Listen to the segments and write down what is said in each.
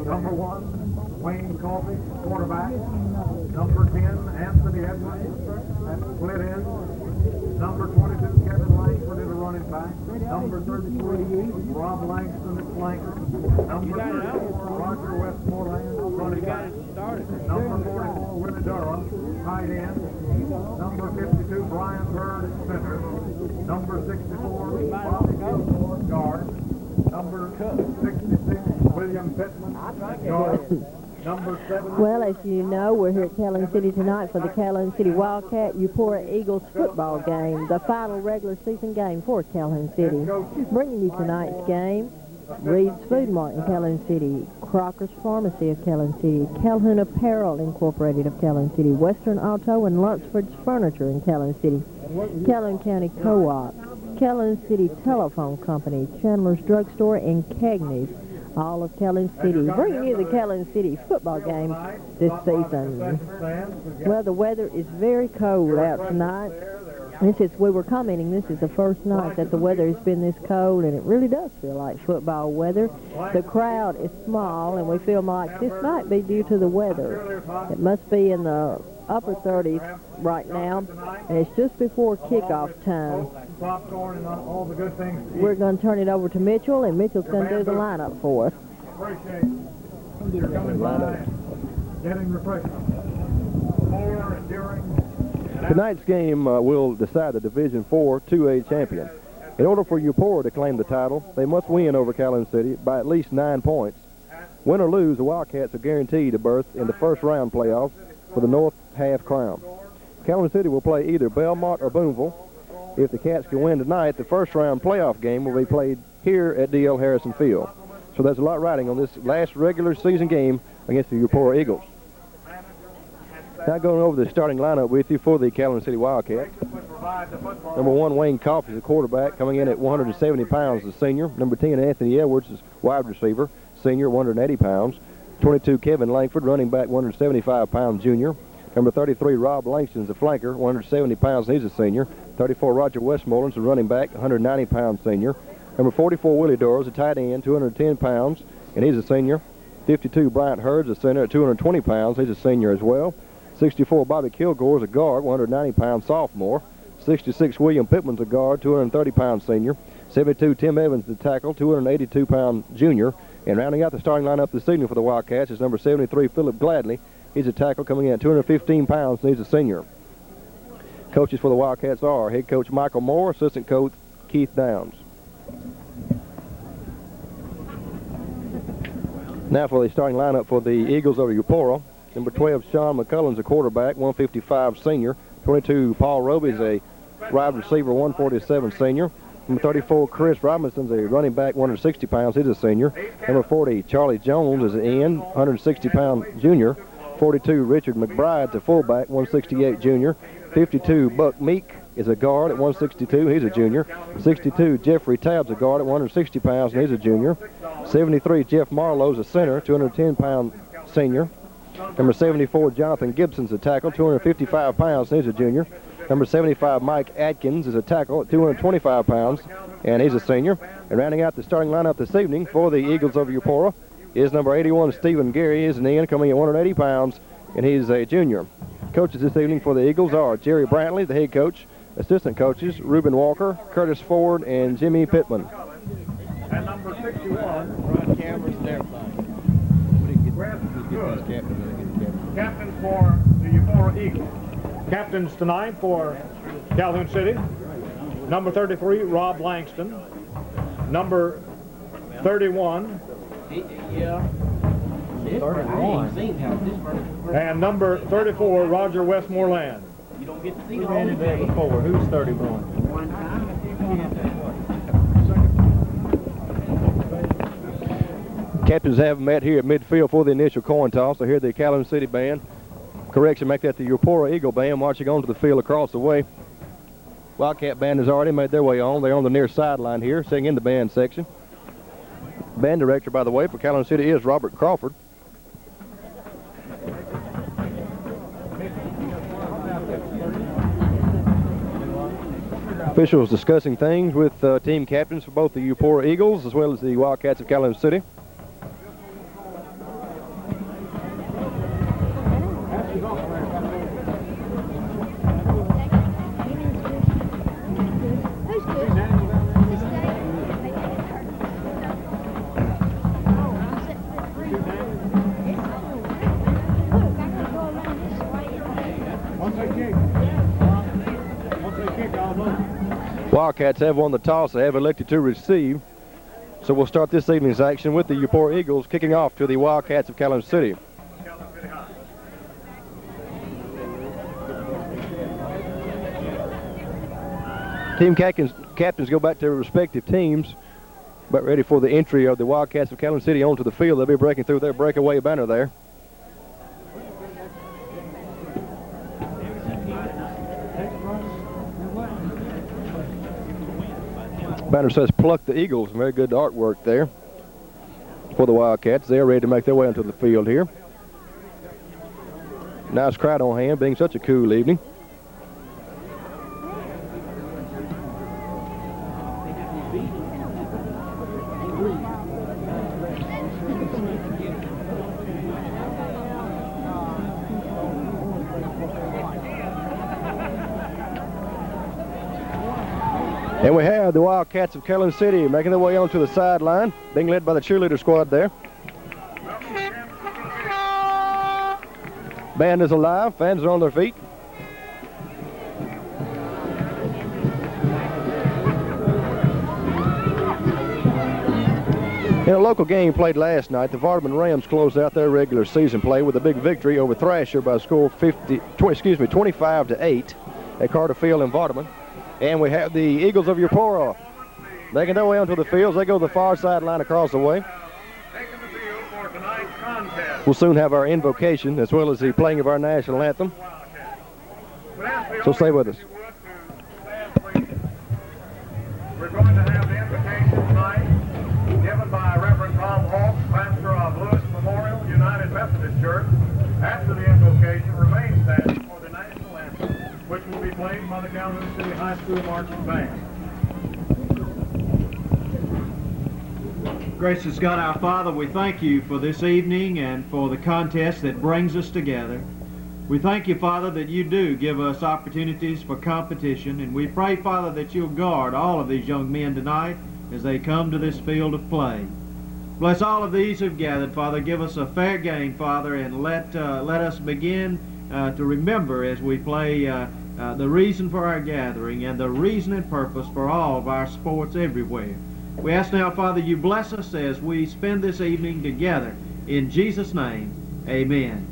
Number 1, Wayne Coffey, quarterback. Number 10, Anthony Edwards, split end. Number 22, Kevin Langford is a running back. Number 33, Rob Langston is flanker. Number 34, Roger Westmoreland, running back. Number 44, Willie Durham, tight end. Number 52, Brian Bird at center. Number 64, Bob Gilmore, guard. Number 66, William Pittman, guard. Number 7. Well, as you know, we're here at Calhoun City tonight for the Calhoun City Wildcat Eupora Eagles football game, the final regular season game for Calhoun City. Bringing you tonight's game, Reed's Food Mart in Calhoun City, Crocker's Pharmacy of Calhoun City, Calhoun Apparel Incorporated of Calhoun City, Western Auto and Lunsford's Furniture in Calhoun City, Calhoun County Co-op, Calhoun City Telephone Company, Chandler's Drugstore, and Cagney's, all of Calhoun City, bringing you the Calhoun City football game this season. Well, the weather is very cold out tonight. We were commenting, this is the first night that the weather has been this cold, and it really does feel like football weather. The crowd is small, and we feel like this might be due to the weather. It must be in the upper 30s right now, and it's just before kickoff time. We're going to turn it over to Mitchell, and Mitchell's going to do the lineup for us. Tonight's game will decide the Division IV 2A champion. In order for Eupora to claim the title, they must win over Calhoun City by at least 9 points. Win or lose, the Wildcats are guaranteed a berth in the first round playoffs for the North Half Crown. Calhoun City will play either Belmont or Boonville. If the Cats can win tonight, the first round playoff game will be played here at D.L. Harrison Field. So there's a lot riding on this last regular season game against the Eupora Eagles. Now going over the starting lineup with you for the Calhoun City Wildcats. Number 1, Wayne Coffey is the quarterback, coming in at 170 pounds as a senior. Number 10, Anthony Edwards is wide receiver, senior, 180 pounds. 22, Kevin Langford, running back, 175 pounds, junior. Number 33, Rob Langston is a flanker, 170 pounds, he's a senior. 34, Roger Westmoreland is a running back, 190 pounds, senior. Number 44, Willie Durham is a tight end, 210 pounds, and he's a senior. 52, Bryant Hurd's a center at 220 pounds, he's a senior as well. 64, Bobby Kilgore is a guard, 190 pounds, sophomore. 66, William Pittman's a guard, 230 pounds, senior. 72, Tim Evans the tackle, 282 pound junior. And rounding out the starting lineup this evening for the Wildcats is number 73, Philip Gladney. He's a tackle, coming in at 215 pounds, and he's a senior. Coaches for the Wildcats are head coach Michael Moore, assistant coach Keith Downs. Now for the starting lineup for the Eagles over Eupora. Number 12, Sean McCullen's a quarterback, 155 senior. 22, Paul Roby is a wide receiver, 147 senior. Number 34, Chris Robinson's a running back, 160 pounds, he's a senior. Number 40, Charlie Jones is an end, 160 pound junior. 42, Richard McBride's a fullback, 168 junior. 52, Buck Meek is a guard at 162, he's a junior. 62, Jeffrey Tabb's a guard at 160 pounds, and he's a junior. 73, Jeff Marlowe's a center, 210 pound senior. Number 74, Jonathan Gibson's a tackle, 255 pounds, and he's a junior. Number 75, Mike Atkins is a tackle at 225 pounds, and he's a senior. And rounding out the starting lineup this evening for the Eagles of Eupora is number 81, Stephen Gary, is an end, coming at 180 pounds, and he's a junior. Coaches this evening for the Eagles are Jerry Brantley, the head coach. Assistant coaches, Reuben Walker, Curtis Ford, and Jimmy Pittman. And number 61, Run cameras and captain for the Eupora Eagles. Captains tonight for Calhoun City. Number 33, Rob Langston. Number 31. Yeah. 31. And number 34, Roger Westmoreland. You don't get to see the before. Who's 31? Captains have met here at midfield for the initial coin toss. So here the Calhoun City band. Correction, make that the Eupora Eagle band marching onto the field across the way. Wildcat band has already made their way on. They're on the near sideline here, sitting in the band section. Band director, by the way, for Calhoun City is Robert Crawford. Officials discussing things with team captains for both the Eupora Eagles as well as the Wildcats of Calhoun City. Wildcats have won the toss. They have elected to receive. So we'll start this evening's action with the Eupora Eagles kicking off to the Wildcats of Calhoun City. Team captains go back to their respective teams, but ready for the entry of the Wildcats of Calhoun City onto the field. They'll be breaking through their breakaway banner there. Banner says "Pluck the Eagles." Very good artwork there for the Wildcats. They're ready to make their way onto the field here. Nice crowd on hand, being such a cool evening. And we have the Wildcats of Calhoun City making their way onto the sideline, being led by the cheerleader squad there. Band is alive, fans are on their feet. In a local game played last night, the Vardaman Rams closed out their regular season play with a big victory over Thrasher by a score 25-8 at Carter Field in Vardaman. And we have the Eagles of Eupora making their way onto the fields. They go to the far sideline across the way. We'll soon have our invocation as well as the playing of our national anthem. So stay with us. We're going to have the invocation tonight given by Reverend Tom Hawks, pastor of Lewis Memorial United Methodist Church. After the invocation, remain standing for the national anthem, which will be played by the Calhoun City High School Marching Band. Gracious God, our Father, we thank you for this evening and for the contest that brings us together. We thank you, Father, that you do give us opportunities for competition, and we pray, Father, that you'll guard all of these young men tonight as they come to this field of play. Bless all of these who've gathered, Father. Give us a fair game, Father, and let us begin to remember as we play the reason for our gathering and the reason and purpose for all of our sports everywhere. We ask now, Father, you bless us as we spend this evening together. In Jesus' name, amen.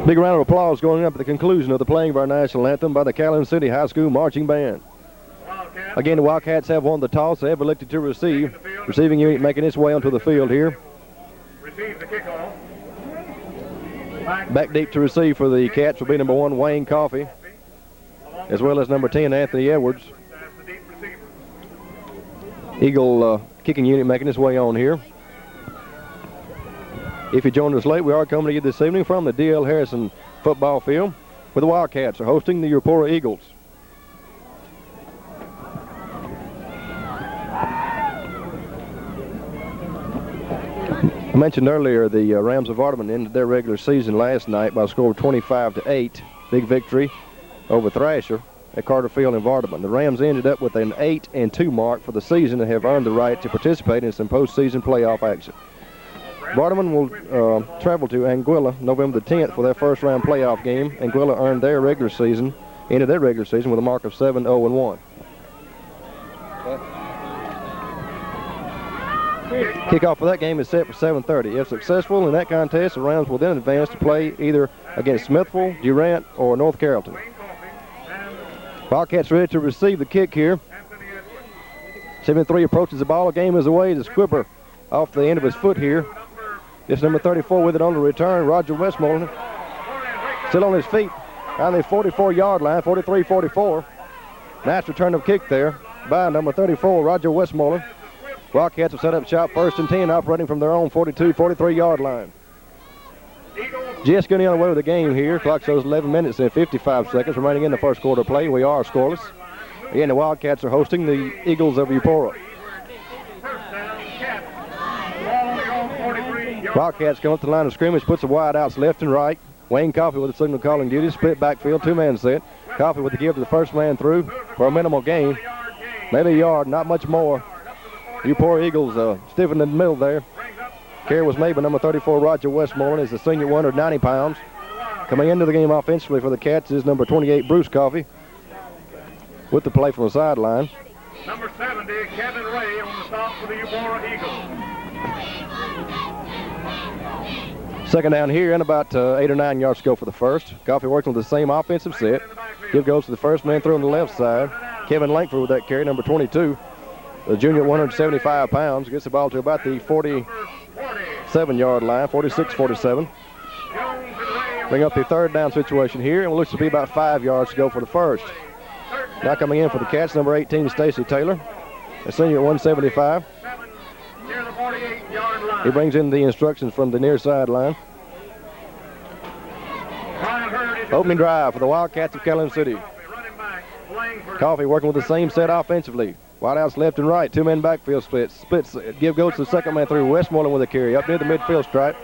Big round of applause going up at the conclusion of the playing of our national anthem by the Calhoun City High School Marching Band. Again, the Wildcats have won the toss. They have elected to receive. Receiving unit making its way onto the field here. Receive the kickoff. Back deep to receive for the Cats will be number 1, Wayne Coffey, as well as number 10, Anthony Edwards. Eagle kicking unit making its way on here. If you joined us late, we are coming to you this evening from the D.L. Harrison football field, where the Wildcats are hosting the Eupora Eagles. I mentioned earlier the Rams of Vardaman ended their regular season last night by a score of 25-8. Big victory over Thrasher at Carter Field in Vardaman. The Rams ended up with an 8-2 mark for the season and have earned the right to participate in some postseason playoff action. Vardaman will travel to Anguilla November the 10th for their first round playoff game. Anguilla ended their regular season with a mark of 7-0-1. Kickoff for that game is set for 7:30. If successful in that contest, the Rams will then advance to play either against Smithville, Durant, or North Carrollton. Wildcats ready to receive the kick here. 7-3 approaches the ball. Game is away. The Squibber off the end of his foot here. This number 34 with it on the return. Roger Westmoreland still on his feet on the 44-yard line, 43-44. Nice return of kick there by number 34, Roger Westmoreland. Wildcats will set up shop 1st and 10, operating from their own 43-yard line. Just getting on the way with the game here. Clock shows 11 minutes and 55 seconds remaining in the first quarter play. We are scoreless. Again, the Wildcats are hosting the Eagles of Eupora. Wildcats come up to the line of scrimmage, puts the wide outs left and right. Wayne Coffey with the signal calling duty, split backfield, two-man set. Coffey with the give to the first man through for a minimal gain. Maybe a yard, not much more. Eupora Eagles stiffened in the middle there. Carry was made by number 34, Roger Westmoreland, is the senior, 190 pounds. Coming into the game offensively for the Cats is number 28, Bruce Coffey, with the play from the sideline. Number 70, Kevin Ray on the stop for the Eupora Eagles. Second down here and about 8 or 9 yards to go for the first. Coffey working with the same offensive set. Give goes to the first man through on the left side. Kevin Langford with that carry, number 22. The junior, 175 pounds, gets the ball to about the 47-yard line, 46-47. Bring up the third down situation here, and it looks to be about 5 yards to go for the first. Now coming in for the Cats, number 18, Stacy Taylor, a senior, 175. He brings in the instructions from the near sideline. Opening drive for the Wildcats of Calhoun City. Coffey working with the same set offensively. Wide outs left and right. Two-man backfield splits. Give goes to the second man through. Westmoreland with a carry up near the midfield stripe.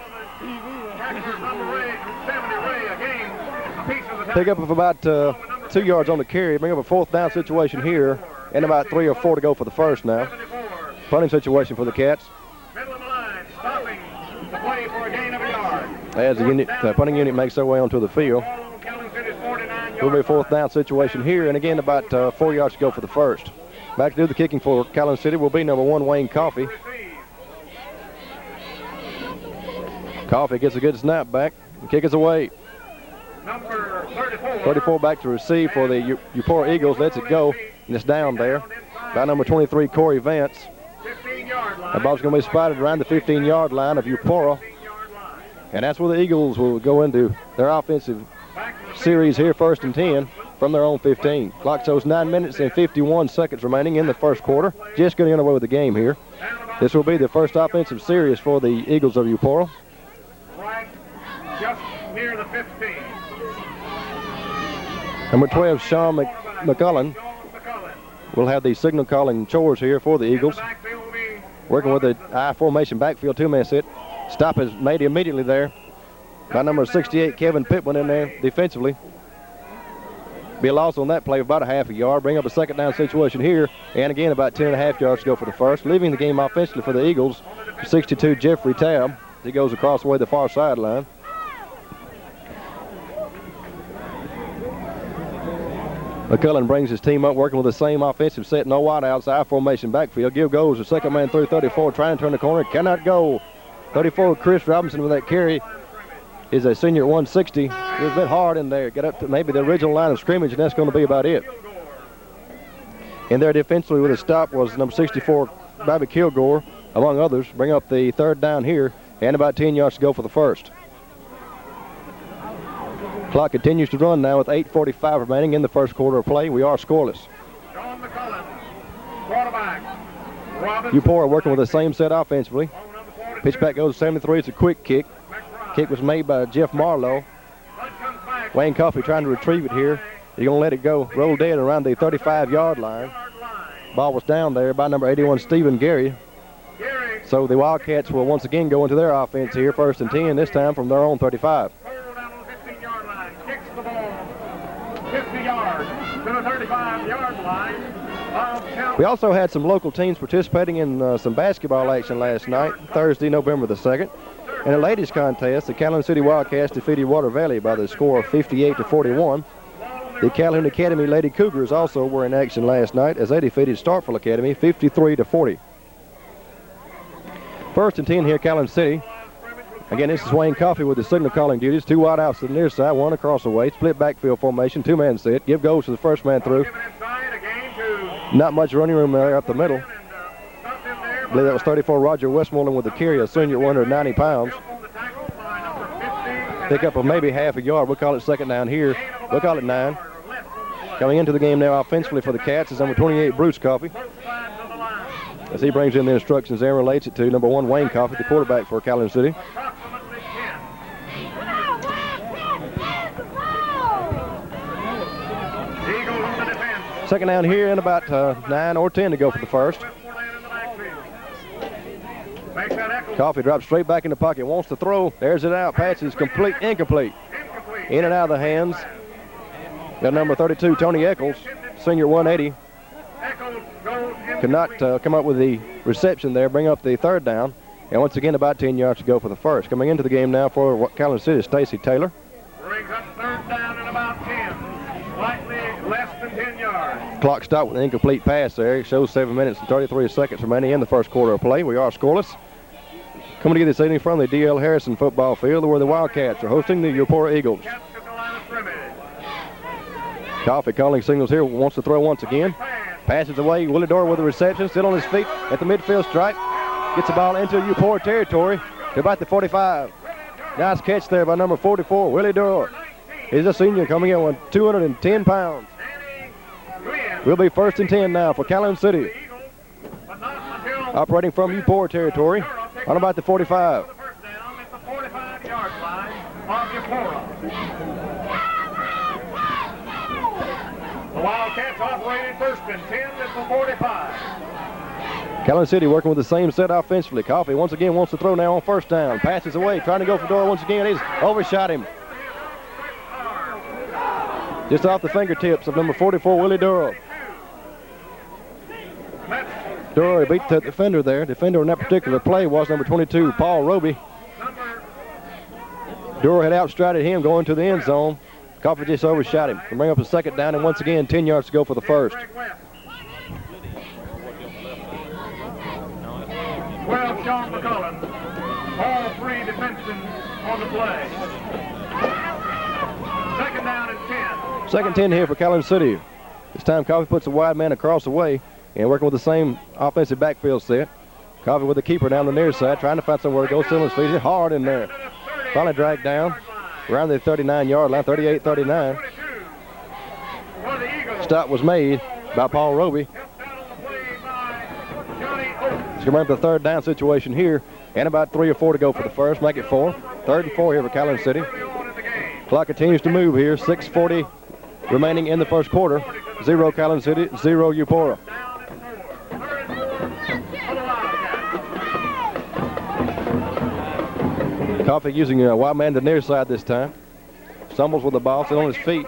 Pick up of about 2 yards on the carry. Bring up a fourth down situation here. And about 3 or 4 to go for the first now. Punting situation for the Cats. As the punting unit makes their way onto the field. Will be a fourth down situation here, and again about 4 yards to go for the first. Back to do the kicking for Calhoun City will be number 1, Wayne Coffey. Coffey gets a good snap back. The kick is away. Number 34 back to receive for the Eupora Eagles. Lets it go, and it's down there by number 23, Corey Vance. The ball's going to be spotted around the 15-yard line of Eupora. And that's where the Eagles will go into their offensive series here, 1st and 10 from their own 15. Clock shows 9 minutes and 51 seconds remaining in the first quarter. Just getting underway with the game here. This will be the first offensive series for the Eagles of Eupora. right just near the 15. Number 12, Sean McCullen will have the signal calling chores here for the Eagles. Working with the I formation backfield two-man set. Stop is made immediately there by number 68, Kevin Pittman in there defensively. Be a loss on that play of about a half a yard. Bring up a second down situation here. And again, about 10.5 yards to go for the first. Leaving the game offensively for the Eagles, 62, Jeffrey Tabb. He goes across the way the far sideline. McCullen brings his team up working with the same offensive set. No wide outside formation backfield. Give goes the second man through 34. Trying to turn the corner. Cannot go. 34, Chris Robinson with that carry. Is a senior 160. It was a bit hard in there. Get up to maybe the original line of scrimmage, and that's going to be about it. And there defensively with a stop was number 64, Bobby Kilgore, among others. Bring up the third down here, and about 10 yards to go for the first. Clock continues to run now with 8:45 remaining in the first quarter of play. We are scoreless. John McCullen, quarterback. Eupora working with the same set offensively. Pitch back goes to 73. It's a quick kick. Kick was made by Jeff Marlowe. Wayne Coffey trying to retrieve it here. He's going to let it go. Roll dead around the 35-yard line. Ball was down there by number 81, Stephen Gary. So the Wildcats will once again go into their offense here, 1st and 10, this time from their own 35. Down on the 15-yard line. Kicks the ball 50 yards to the 35-yard line. We also had some local teams participating in some basketball action last night, Thursday, November the 2nd. In the ladies contest, the Calhoun City Wildcats defeated Water Valley by the score of 58-41. The Calhoun Academy Lady Cougars also were in action last night as they defeated Starkville Academy 53-40. 1st and 10 here, Calhoun City. Again, this is Wayne Coffey with the signal calling duties. 2 wide outs to the near side, 1 across the way. Split backfield formation, 2-man set. Give goes to the first man through. Not much running room there up the middle. I believe that was 34 Roger Westmoreland with the carry, a senior 190 pounds. Pick up of maybe half a yard. We'll call it second down here. We'll call it 9. Coming into the game now offensively for the Cats is number 28 Bruce Coffey. As he brings in the instructions and relates it to number 1 Wayne Coffey, the quarterback for Calhoun City. Second down here and about 9 or 10 to go for the first. Coffey drops straight back in the pocket, wants to throw. There's it out. Pass is complete, incomplete. In and out of the hands. Got number 32, Tony Eccles, senior 180. Could not come up with the reception there, bring up the third down. And once again, about 10 yards to go for the first. Coming into the game now for Calhoun City, Stacy Taylor. Brings up third down and about 10. Slightly less than 10 yards. Clock stopped with an incomplete pass there. It shows 7 minutes and 33 seconds remaining in the first quarter of play. We are scoreless. Coming to you this evening from the D.L. Harrison football field where the Wildcats are hosting the Eupora Eagles. Coffey calling signals here, wants to throw once again. Passes away, Willie Dorr with the reception, still on his feet at the midfield stripe. Gets the ball into Eupora territory to about the 45. Nice catch there by number 44, Willie Dorr. He's a senior coming in with 210 pounds. Will be 1st and 10 now for Calhoun City. Operating from Eupora territory on about the 45. The Wildcats operating 1st and 10 at the 45. Calhoun City working with the same set offensively. Coffey once again wants to throw now on 1st down. Passes away, trying to go for Dorr once again. He's overshot him. Just off the fingertips of number 44, Willie Durrow. Durrow beat the defender there. Defender in that particular play was number 22, Paul Roby. Durrow had outstrided him going to the end zone. Coffey just overshot him. Can bring up a second down, and once again, 10 yards to go for the first. 12, Sean McCullen. All 3 defensemen on the play. Second down and 10. Second 10 here for Calhoun City. This time Coffey puts a wide man across the way and working with the same offensive backfield set. Coffey with the keeper down the near side, trying to find somewhere to go. Still his feet hard in there. Finally dragged down around the 39-yard line, 38-39. Stop was made by Paul Roby. It's going to bring up the third down situation here, and about 3 or 4 to go for the first. Make it 4. 3rd and 4 here for Calhoun City. Clock continues to move here. 6:40 remaining in the first quarter. 0 Calhoun City, 0 Eupora. Coffey using a wide man to the near side this time. Stumbles with the ball, still on his feet.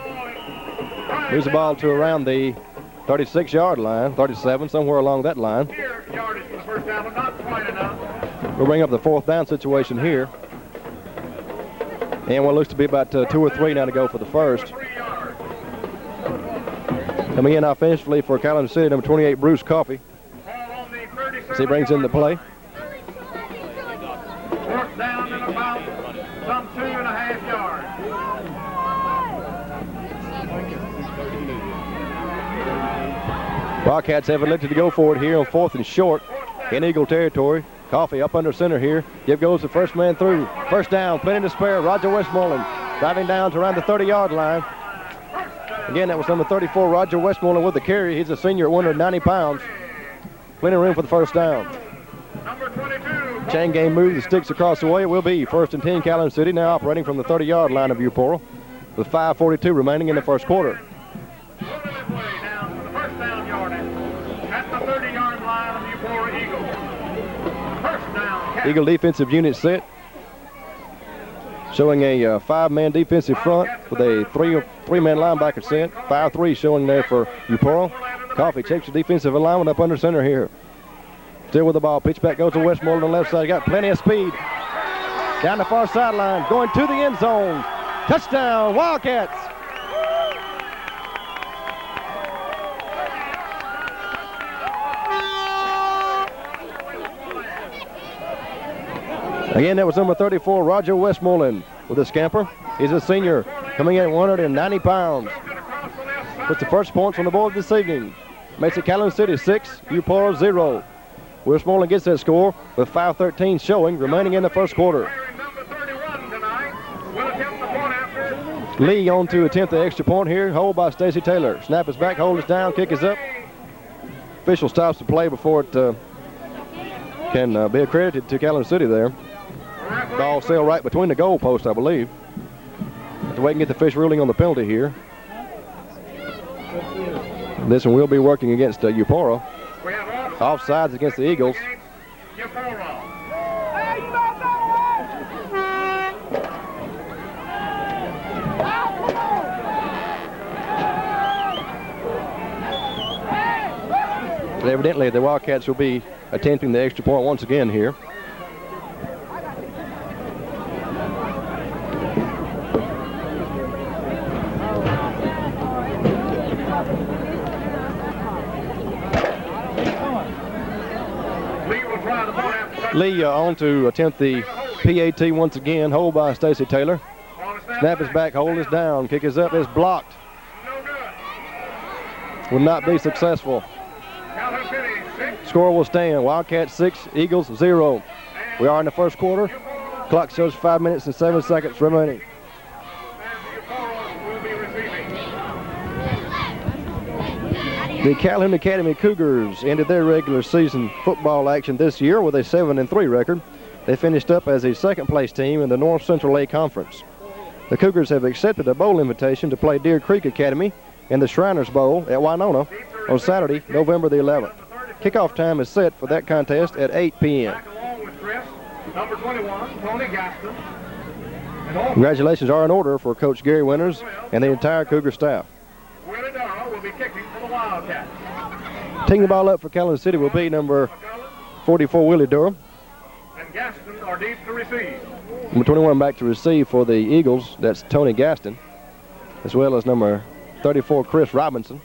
Moves the ball to around the 36-yard line, 37, somewhere along that line. We'll bring up the 4th down situation here. And what looks to be about 2 or 3 now to go for the first. Coming in offensively for Calhoun City, number 28, Bruce Coffey. As he brings in the play. 4th down and about some 2.5 yards. Wildcats have elected to go for it here on 4th and short in Eagle territory. Coffey up under center here. Give goes the first man through. First down, plenty to spare. Roger Westmoreland driving down to around the 30-yard line. Again, that was number 34, Roger Westmoreland with the carry. He's a senior at 190 pounds. Plenty of room for the first down. Chain game move, the sticks across the way. It will be 1st and 10 Calhoun City, now operating from the 30-yard line of Eupora with 5:42 remaining in the first quarter. Eagle defensive unit set. Showing a 5-man defensive front with a three-man linebacker set. 5-3 showing there for Eupora. Coffey checks the defensive alignment up under center here. Still with the ball. Pitch back goes to Westmoreland on the left side. Got plenty of speed. Down the far sideline. Going to the end zone. Touchdown, Wildcats. Again, that was number 34, Roger Westmoreland, with a scamper. He's a senior, coming in at 190 pounds. Puts the first points on the board this evening. Makes it Calhoun City 6, Eupora 0. Westmoreland gets that score with 5:13 showing, remaining in the first quarter. Lee on to attempt the extra point here. Hold by Stacy Taylor. Snap is back, hold is down, kick is up. Official stops the play before it can be accredited to Calhoun City there. Ball sailed right between the goal posts, I believe. Have to wait and get the official ruling on the penalty here. This one will be working against Eupora. Offsides against the Eagles. But evidently the Wildcats will be attempting the extra point once again here. Lee on to attempt the PAT once again. Hold by Stacy Taylor. Snap is back, hold is down, kick is up, is blocked. Will not be successful. Score will stand. Wildcats 6, Eagles 0. We are in the first quarter. Clock shows 5 minutes and 7 seconds remaining. The Calhoun Academy Cougars ended their regular season football action this year with a 7-3 record. They finished up as a second-place team in the North Central A Conference. The Cougars have accepted a bowl invitation to play Deer Creek Academy in the Shriners Bowl at Winona on Saturday, November the 11th. Kickoff time is set for that contest at 8 p.m. Number 21, Tony Gaston. Congratulations are in order for Coach Gary Winters and the entire Cougar staff. Willie Darrow will be kicking for the Wildcats. Taking the ball up for Calhoun City will be number 44, Willie Durham. And Gaston are deep to receive. Number 21 back to receive for the Eagles. That's Tony Gaston, as well as number 34, Chris Robinson.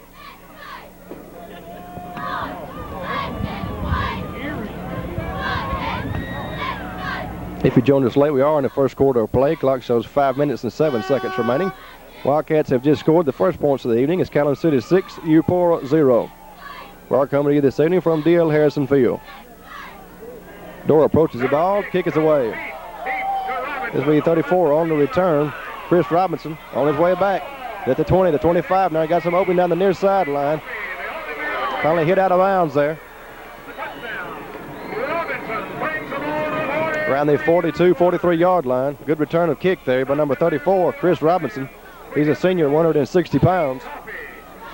If you joined us late, we are in the first quarter of play. Clock shows 5 minutes and 7 seconds remaining. Wildcats have just scored the first points of the evening. It's Calhoun City 6, Eupora 0. We are coming to you this evening from D.L. Harrison Field. Dora approaches the ball, kick is away. This will be 34 on the return. Chris Robinson on his way back. At the 20, the 25. Now he got some opening down the near sideline. Finally hit out of bounds there. Around the 42, 43-yard line. Good return of kick there by number 34, Chris Robinson. He's a senior, 160 pounds.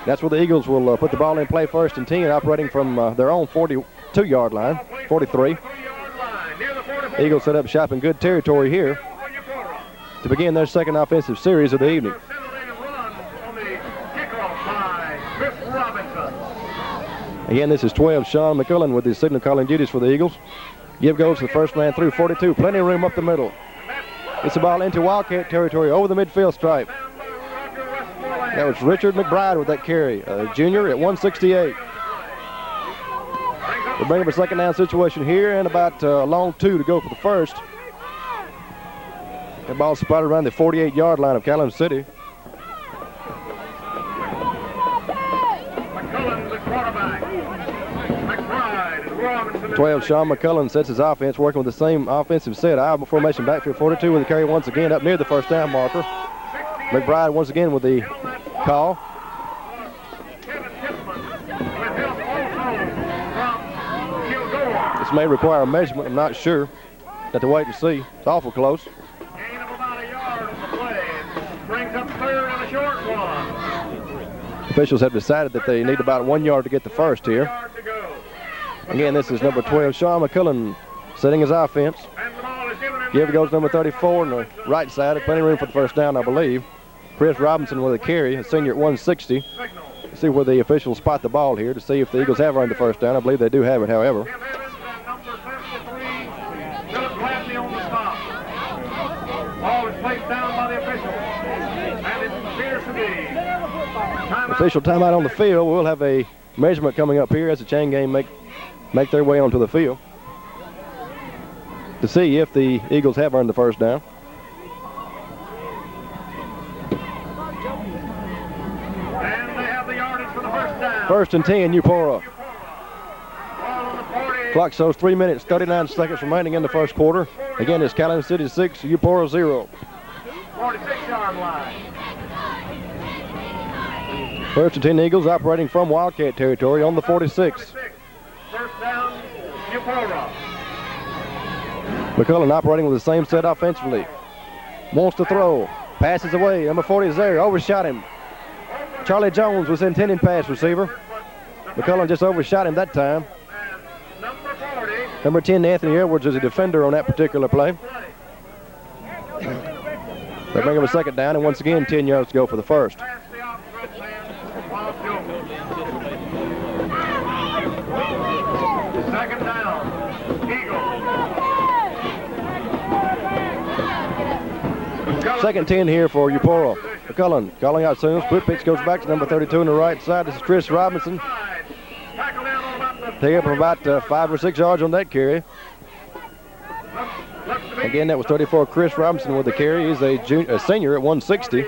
That's where the Eagles will put the ball in play first and 10, operating from their own 42-yard line, 43. The Eagles set up shop in good territory here to begin their second offensive series of the evening. Again, this is 12, Sean McCullen with his signal calling duties for the Eagles. Give goes to the first man through 42. Plenty of room up the middle. It's the ball into Wildcat territory over the midfield stripe. That was Richard McBride with that carry, a junior at 168. We'll bring up a second down situation here and about a long 2 to go for the first. The ball spotted around the 48-yard line of Calhoun City. 12, Sean McCullen sets his offense, working with the same offensive set. Iowa formation backfield 42 with the carry once again up near the first down marker. McBride once again with the call. This may require a measurement, I'm not sure. Have to wait and see. It's awful close. Gain of about a yard on the play. Brings up third and a short one. Officials have decided that they need about 1 yard to get the first here. Again, this is number 12, Sean McCullen, setting his offense. Give goes number 34 on the right side. Plenty of room for the first down, I believe. Chris Robinson with a carry, a senior at 160. Let's see where the officials spot the ball here to see if the Eagles have earned the first down. I believe they do have it, however. Official timeout on the field. We'll have a measurement coming up here as the chain game make their way onto the field. to see if the Eagles have earned the first down. And they have the yardage for the first down. 1st and 10, Eupora. Ball on the 40. Clock shows 3 minutes, 39 seconds remaining in the first quarter. Again, it's Calhoun City 6, Eupora 0. 46-yard line. 1st and 10 Eagles operating from Wildcat territory on the 46. First down, Eupora. McCullough operating with the same set offensively. Wants to throw. Passes away. Number 40 is there. Overshot him. Charlie Jones was intending pass receiver. McCullough just overshot him that time. Number 40. Number 10, Anthony Edwards, is a defender on that particular play. They bring up a second down, and once again, 10 yards to go for the first. Pass the opposite man, Bob Jones. Second down, Eagles. 2nd 10 here for Eupora. McCullough calling out soon. Split pitch goes back to number 32 on the right side. This is Chris Robinson. Tackle down on about the Take up about 5 or 6 yards on that carry. Again, that was 34 Chris Robinson with the carry. He's a senior at 160.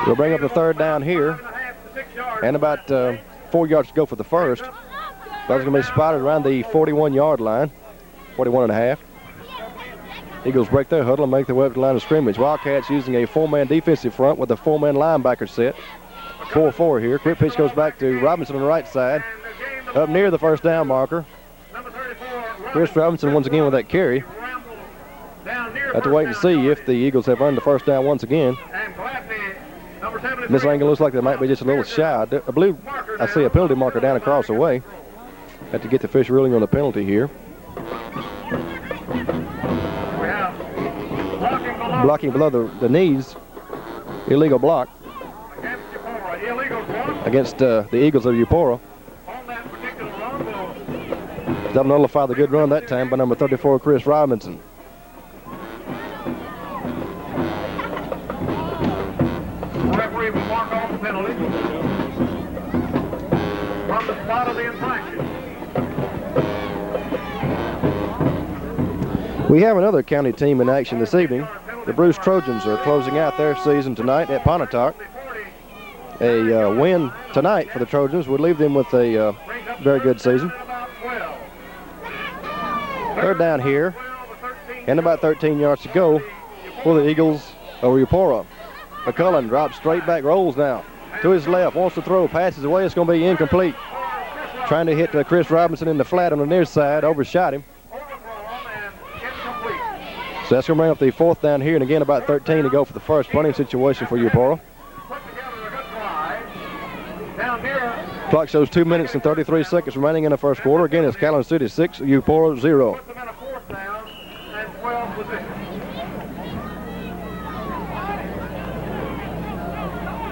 We'll bring up the third down here. And about 4 yards to go for the first. That's going to be spotted around the 41-yard line. 41 and a half. Eagles break their huddle and make their way up to the line of scrimmage. Wildcats using a 4-man defensive front with a 4-man linebacker set. 4-4 here. Quick pitch goes back to Robinson on the right side. Up near the first down marker. Chris Robinson once again with that carry. Have to wait and see if the Eagles have earned the first down once again. This angle looks like they might be just a little shy. I believe I see a penalty marker down across the way. Have to get the official ruling on the penalty here. Blocking below the knees. Illegal block against the Eagles of Eupora. They'll nullify the good run that time by number 34, Chris Robinson. Referee will mark off the penalty from the spot of the infraction. We have another county team in action this evening. The Bruce Trojans are closing out their season tonight at Pontotoc. A win tonight for the Trojans would leave them with a very good season. Third down here, and about 13 yards to go for the Eagles of Eupora. McCullough drops straight back, rolls now to his left, wants to throw, passes away. It's going to be incomplete. Trying to hit Chris Robinson in the flat on the near side, overshot him. So that's going to bring up the 4th down here, and again about 13 to go for the first punting situation for Eupora. Clock shows 2 minutes and 33 seconds remaining in the first quarter. Again, it's Calhoun City 6, Eupora 0.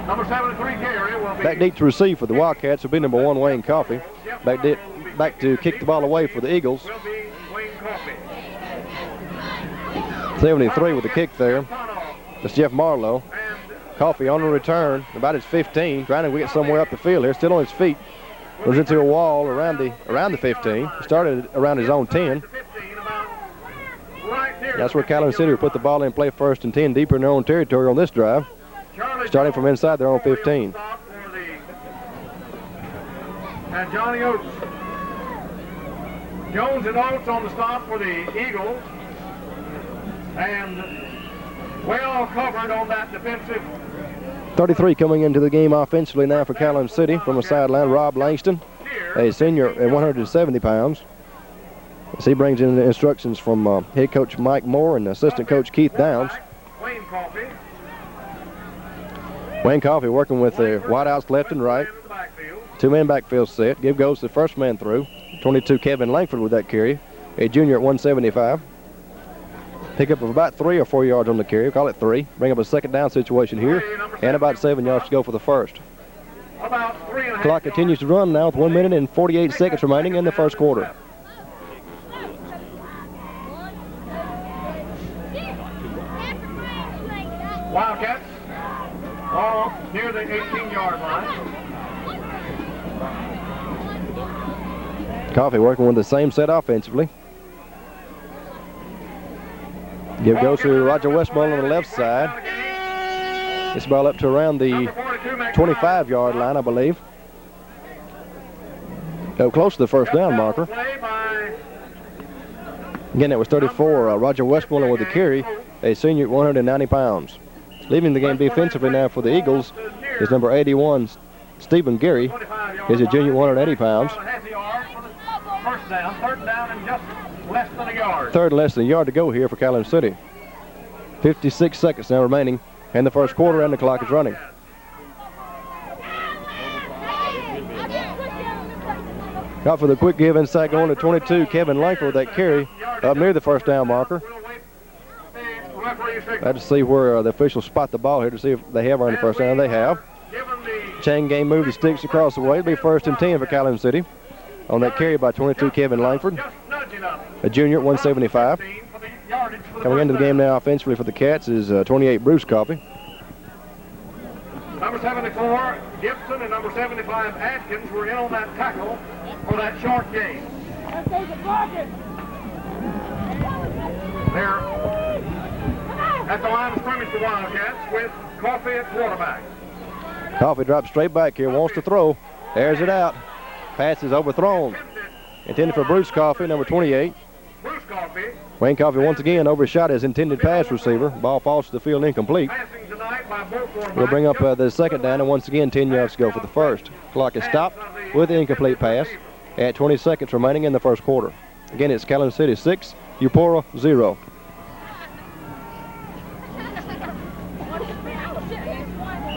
Number 73 carry will be Back deep to receive for the Wildcats will be number 1, Wayne Coffey. Back to kick the ball away for the Eagles. will be Wayne Coffey. 73 with the kick there. That's Jeff Marlowe. Coffey on the return, about his 15, trying to get somewhere up the field here, still on his feet. Goes into a wall around the 15. Started around his own 10. That's where Calhoun City will put the ball in play 1st and 10 deeper in their own territory on this drive. Starting from inside their own 15. And Johnny Oates. Jones and Oates on the stop for the Eagles. And well covered on that defensive. 33 coming into the game offensively now for Calhoun City from the sideline, Rob Langston, a senior at 170 pounds. As he brings in the instructions from head coach Mike Moore and assistant coach Keith Downs. Wayne Coffey. Wayne Coffey working with the wideouts left and right. 2-man backfield set. Give goes the first man through. 22 Kevin Langford with that carry, a junior at 175. Pickup of about 3 or 4 yards on the carry. Call it 3. Bring up a second down situation here, and about 7 yards to go for the first. Clock continues to run now with 1 minute and 48 seconds remaining in the first quarter. Wildcats all near the 18-yard line. Coffey working with the same set offensively. Give goes to Roger Westmoreland on the left side. This ball up to around the 25-yard line, I believe. Go close to the first down marker. Again, that was 34. Roger Westmoreland with the carry, a senior at 190 pounds. Leaving the game defensively now for the Eagles is number 81, Stephen Gary. He's a junior at 180 pounds. First down, third down, and just less than a yard. Third less than a yard to go here for Calhoun City. 56 seconds now remaining in the first quarter, and the clock is running. Out for the quick give inside going to 22. Kevin Langford with that carry up near the first down marker. Let's see where the officials spot the ball here to see if they have earned the first down. They have. Chain game move the sticks across the way. It'll be first and 10 for Calhoun City. On that carry by 22, Kevin Langford, a junior at 175. Coming into the game now offensively for the Cats is 28, Bruce Coffey. Number 74, Gibson, and number 75, Atkins, were in on that tackle for that short game. They're at the line of scrimmage for Wildcats with Coffey at quarterback. Coffey drops straight back here, wants to throw, airs it out. Pass is overthrown. Intended for Bruce Coffey, number 28. Bruce Coffey. Wayne Coffey once again overshot his intended pass receiver. Ball falls to the field incomplete. Passing tonight by both quarterbacks. We'll bring up the second down, and once again 10 yards to go for the first. Clock is stopped with the incomplete pass at 20 seconds remaining in the first quarter. Again, it's Calhoun City 6, Eupora 0.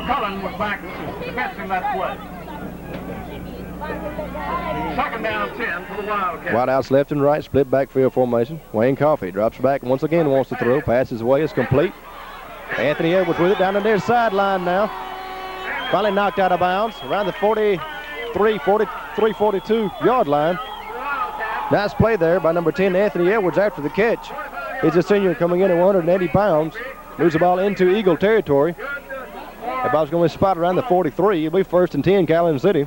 McCullen was back defending that play. Second down 10 for the Wildcats. Wideouts left and right, split backfield formation. Wayne Coffey drops back and once again wants to throw. Passes away, is complete. Anthony Edwards with it down the near sideline now. Finally knocked out of bounds around the 42 yard line. Nice play there by number 10, Anthony Edwards, after the catch. He's a senior coming in at 180 pounds. Moves the ball into Eagle territory. The ball's going to be spotted around the 43. It'll be first and 10, Calhoun City.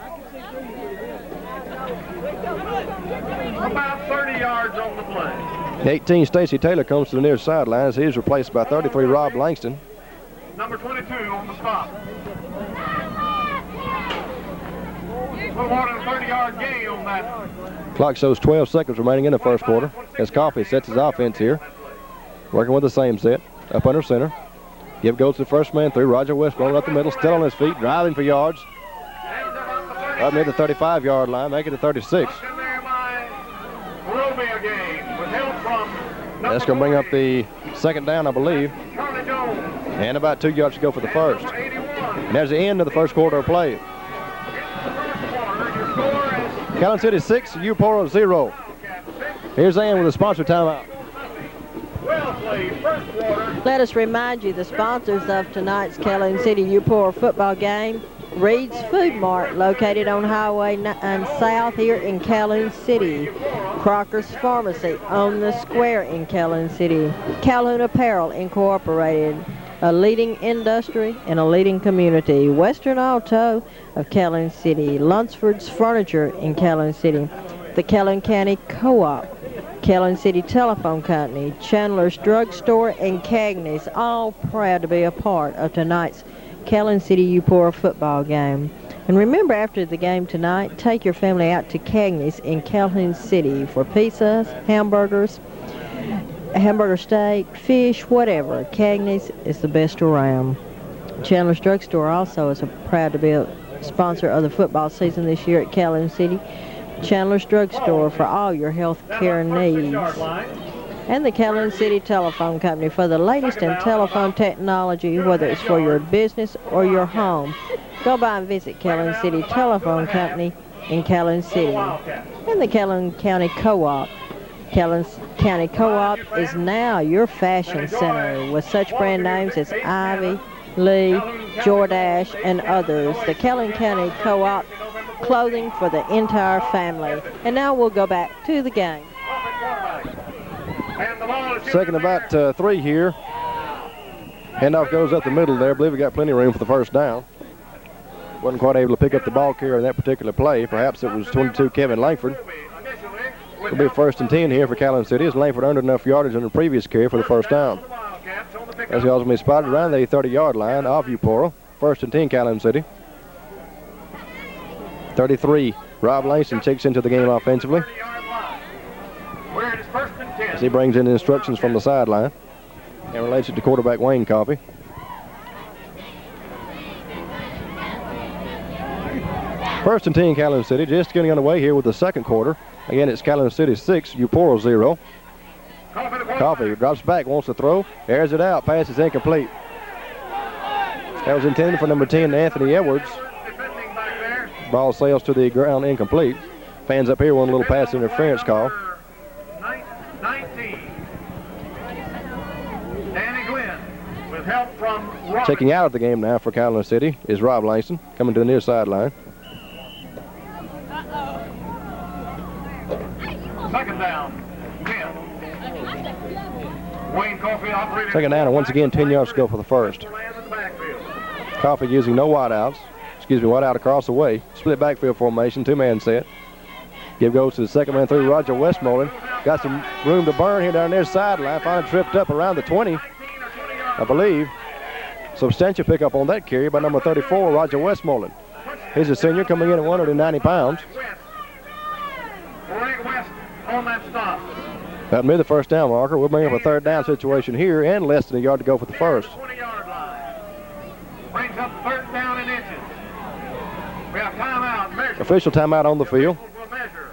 About 30 yards on the play. 18, Stacy Taylor comes to the near sideline as he is replaced by 33, Rob Langston. Number 22 on the spot. A little more than a 30-yard gain on that. Clock shows 12 seconds remaining in the first quarter as Coffey sets his offense here. Working with the same set, up under center. Give goes to the first man through. Roger Westmoreland up the middle, still on his feet, driving for yards. Up near the 35-yard line, make it a 36. That's going to bring up the second down, I believe. And about 2 yards to go for the first. And there's the end of the first quarter of play. Calhoun City 6, Eupora 0. Here's Ann with a sponsor timeout. Let us remind you the sponsors of tonight's Calhoun City Eupora football game. Reed's Food Mart, located on Highway 9 South here in Calhoun City. Crocker's Pharmacy on the square in Calhoun City. Calhoun Apparel Incorporated, a leading industry and a leading community. Western Auto of Calhoun City. Lunsford's Furniture in Calhoun City. The Calhoun County Co-op. Calhoun City Telephone Company, Chandler's Drugstore, and Cagney's, all proud to be a part of tonight's Calhoun City Eupora football game. And remember, after the game tonight, take your family out to Cagney's in Calhoun City for pizzas, hamburgers, hamburger steak, fish, whatever. Cagney's is the best around. Chandler's Drugstore also is proud to be a sponsor of the football season this year at Calhoun City. Chandler's Drugstore for all your health care needs. And the Calhoun City Telephone Company for the latest in telephone technology, whether it's for your business or your home. Go by and visit Calhoun City Telephone Company in Calhoun City. And the Calhoun County Co-op. Calhoun County Co-op is now your fashion center with such brand names as Ivy, Lee, Jordache, and others. The Calhoun County Co-op, clothing for the entire family. And now we'll go back to the game. Second about 3 here. Handoff goes up the middle there. I believe we got plenty of room for the first down. Wasn't quite able to pick up the ball carrier in that particular play. Perhaps it was 22, Kevin Langford. It'll be first and 10 here for Calhoun City as Langford earned enough yardage on the previous carry for the first down. As he also be spotted around the 30-yard line of Eupora. 1st and 10, Calhoun City. 33, Rob Langston checks into the game offensively. As he brings in instructions from the sideline and relates it to quarterback Wayne Coffey. First and 10, Calhoun City, just getting underway here with the second quarter. Again, it's Calhoun City 6, Eupora 0. Coffey drops back, wants to throw, airs it out, pass is incomplete. That was intended for number 10, Anthony Edwards. Ball sails to the ground, incomplete. Fans up here want a little pass interference call. 19. Danny Glenn with help from Robert. Checking out of the game now for Calhoun City is Rob Langston, coming to the near sideline. Second down, 10. Wayne Coffey operating. Second down, and once again 10 yards to go for the first. Coffey using no wideouts. Wide out across the way. Split backfield formation, 2-man set. Give goes to the second man through, Roger Westmoreland. Got some room to burn here down near sideline. Finally tripped up around the 20, I believe. Substantial pickup on that carry by number 34, Roger Westmoreland. He's a senior coming in at 190 pounds. West on that stop. That made the first down marker. We'll bring up a third down situation here and less than a yard to go for the first. 20-yard line. Brings up third down in inches. We have timeout. Measure. Official timeout on the field.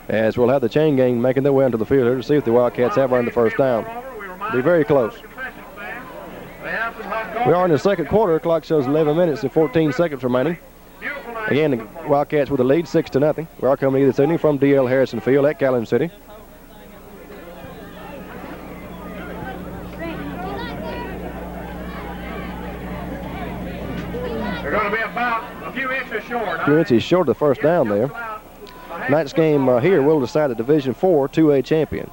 As we'll have the chain gang making their way into the field here to see if the Wildcats have earned the first down. Be very close. We are in the second quarter. Clock shows 11 minutes and 14 seconds remaining. Again, the Wildcats with the lead 6-0. We are coming to you this evening from D.L. Harrison Field at Calhoun City. They're going to be about a few inches short. A few inches short of the first down there. Tonight's game here will decide the Division IV 2A champion.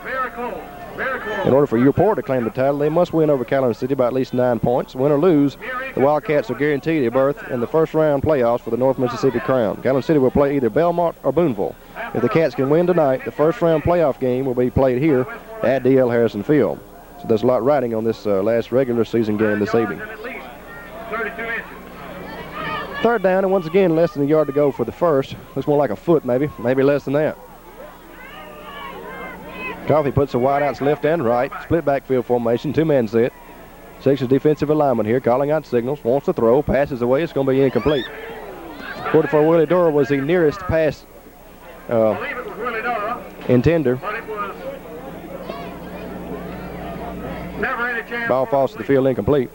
Very close. Very close. In order for Eupora to claim the title, they must win over Calhoun City by at least 9 points. Win or lose, the Wildcats are guaranteed a berth in the first round playoffs for the North Mississippi Crown. Calhoun City will play either Belmont or Booneville. If the Cats can win tonight, the first round playoff game will be played here at D.L. Harrison Field. So there's a lot riding on this last regular season game this evening. 32 inches. Third down, and once again, less than a yard to go for the first. Looks more like a foot, maybe less than that. Coffey puts the wideouts left and right. Split backfield formation, 2-man set. Checks his defensive alignment here, calling out signals. Wants to throw, passes away. It's going to be incomplete. 44 Willie Dora was the nearest pass intender. But it was never any chance. Ball falls to the field, incomplete.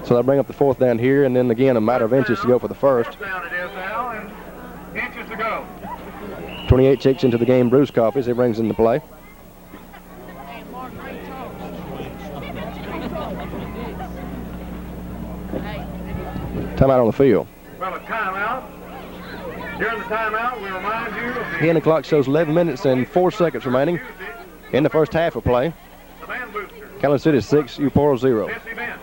So they'll bring up the fourth down here, and then again a matter of inches to go for the first. Down it is now, and inches to go. 28 checks into the game, Bruce Coffey, as he brings into play. Timeout on the field. Well, a timeout. During the timeout, we remind you of the Again, the clock shows 11 minutes and 4 seconds remaining in the first half of play. man booster. Calhoun City 6, Eupora 0. This event.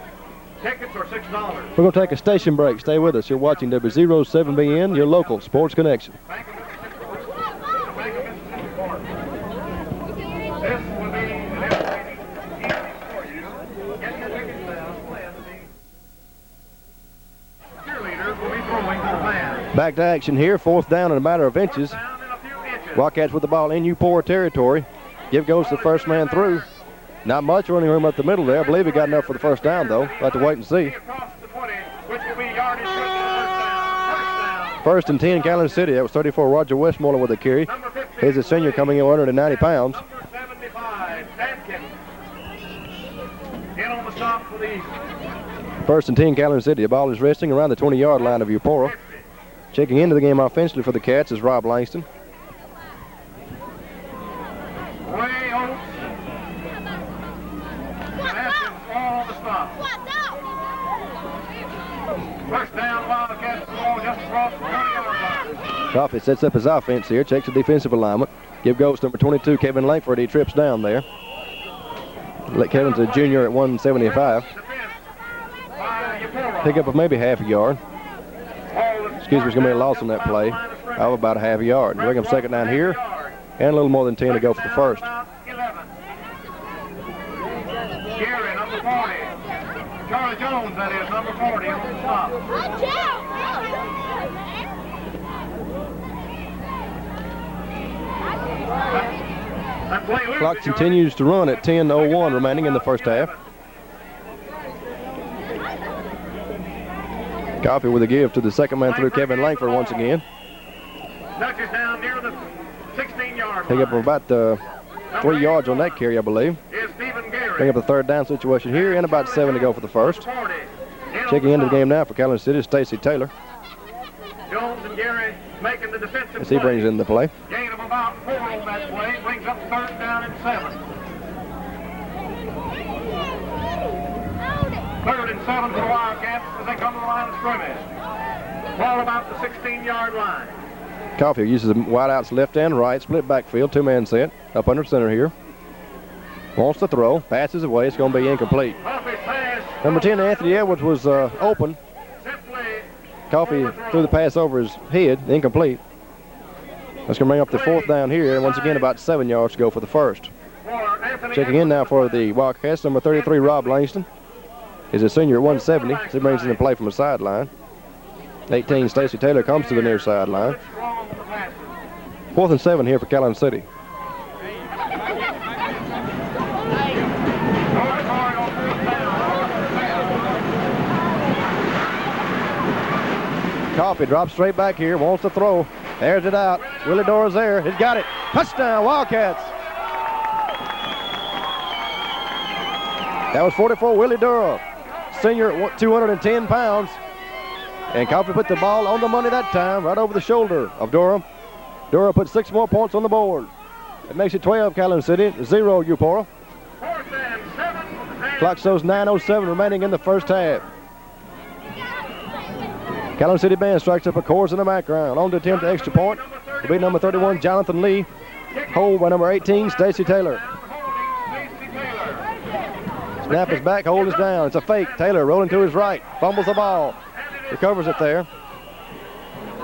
Tickets are $6. We're going to take a station break. Stay with us. You're watching W07BN, your local sports connection. Bank of Mississippi Park. This will be an entertaining evening for you. Get your tickets now. Cheerleaders will be throwing to the fans. Back to action here. Fourth down in a matter of inches. Down in a few inches. Wildcats with the ball in Eupora territory. Give goes to the first man through. Not much running room up the middle there. I believe he got enough for the first down, though. We'll have to wait and see. Across the 20, which will be yardage for the first down. First and 10, Calhoun City. That was 34, Roger Westmoreland with a carry. Number 15. He's a senior coming in 190 pounds. Number 75, Adkins. In on the stop for the Eagles. First and 10, Calhoun City. The ball is resting around the 20-yard line of Eupora. Checking into the game offensively for the Cats is Rob Langston. Way Oaks. And Adkins all on the stop. First down, Wildcats, the ball just across the 20-yard line. Coffey sets up his offense here, checks the defensive alignment. Give goes to number 22, Kevin Langford. He trips down there. Kevin's a junior at 175. Defense by Eupora. Pick up of maybe half a yard. Excuse me, it's going to be a loss on that play of about a half a yard. Bring up second down here, and a little more than 10 to go for the first. Charlie Jones, that is, number 40 on the stop. Clock continues to run at 10:01 remaining in the first half. Coffee with a give to the second man through, Kevin Langford, once again. Touches down near the 16-yard Pick up about 3 yards on that carry, I believe. Bring up the third down situation here, and about 7 to go for the first. Checking into the game now for Calhoun City, Stacy Taylor. Jones and Gary making the defensive As he brings in the play. Gain of about 4 on that play, brings up third down and 7. Third and 7 for the Wildcats as they come to the line of scrimmage. Ball about the 16-yard line. Coffee uses the wideouts left and right, split backfield, 2-man set, up under center here. Wants to throw, passes away, it's going to be incomplete. Number 10, Anthony Edwards, was open. Coffee threw the pass over his head, incomplete. That's going to bring up the fourth down here, and once again about 7 yards to go for the first. Checking in now for the Wildcats, number 33, Rob Langston. He's a senior at 170, so he brings in the play from the sideline. 18, Stacy Taylor comes to the near sideline. 4th and 7 here for Calhoun City. Coffee drops straight back here, wants to throw, airs it out. Willie Dora's there, he's got it. Touchdown, Wildcats. That was 44, Willie Dora, senior at 210 pounds. And Coffee put the ball on the money that time, right over the shoulder of Dora. Dora put 6 more points on the board. It makes it 12, Calhoun City, 0, Eupora. Clock shows 9:07 remaining in the first half. Calhoun City band strikes up a chorus in the background. On to attempt the extra point will be number 31, Jonathan Lee. Hold by number 18, Stacy Taylor. Snap is back, hold is down. It's a fake. Taylor rolling to his right, fumbles the ball, recovers it there.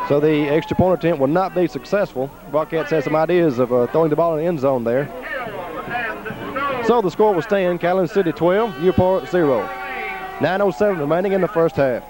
So the extra point attempt will not be successful. Wildcats has some ideas of throwing the ball in the end zone there. So the score will stand, Calhoun City 12, Eupora 0. 9:07 remaining in the first half.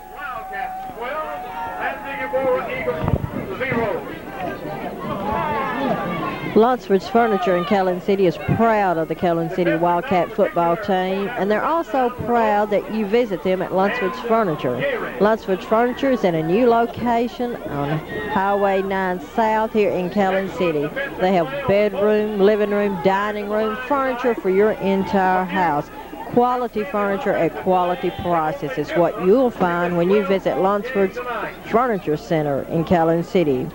Lunsford's Furniture in Calhoun City is proud of the Calhoun City Wildcat football team, and they're also proud that you visit them at Lunsford's Furniture. Lunsford's Furniture is in a new location on Highway 9 South here in Calhoun City. They have bedroom, living room, dining room, furniture for your entire house. Quality furniture at quality prices is what you'll find when you visit Lunsford's Furniture Center in Calhoun City.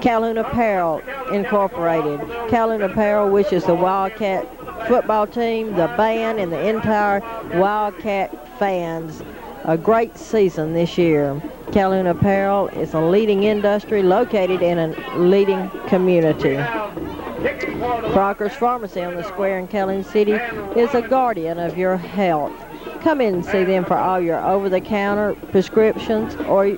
Calhoun Apparel Incorporated. Calhoun Apparel wishes the Wildcat football team, the band, and the entire Wildcat fans a great season this year. Calhoun Apparel is a leading industry located in a leading community. Crocker's Pharmacy on the square in Calhoun City is a guardian of your health. Come in and see them for all your over-the-counter prescriptions or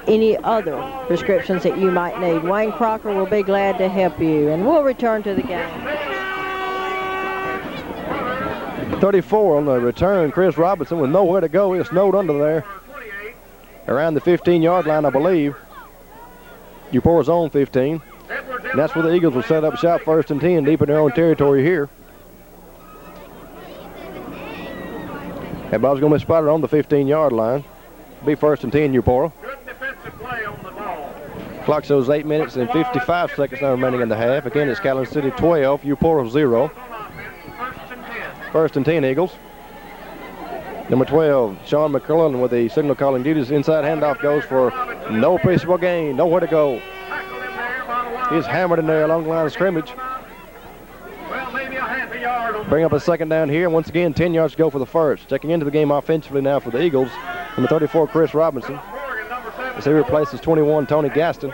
any other prescriptions that you might need. Wayne Crocker will be glad to help you, and we'll return to the game. 34 on the return, Chris Robinson with nowhere to go. He snowed under there. Around the 15-yard line, I believe. Eupora's own 15. And that's where the Eagles will set up shop, 1st and 10, deep in their own territory here. That ball's going to be spotted on the 15-yard line. Be 1st and 10, Eupora. Clock shows 8 minutes and 55 seconds now remaining in the half. Again, it's Calhoun City 12, Eupora 0. 1st and 10, Eagles. Number 12, Sean McCullen with the signal calling duties. Inside handoff goes for no appreciable gain. Nowhere to go. He's hammered in there along the line of scrimmage. Bring up a second down here. Once again, 10 yards to go for the first. Checking into the game offensively now for the Eagles. Number 34, Chris Robinson. As he replaces 21, Tony Gaston.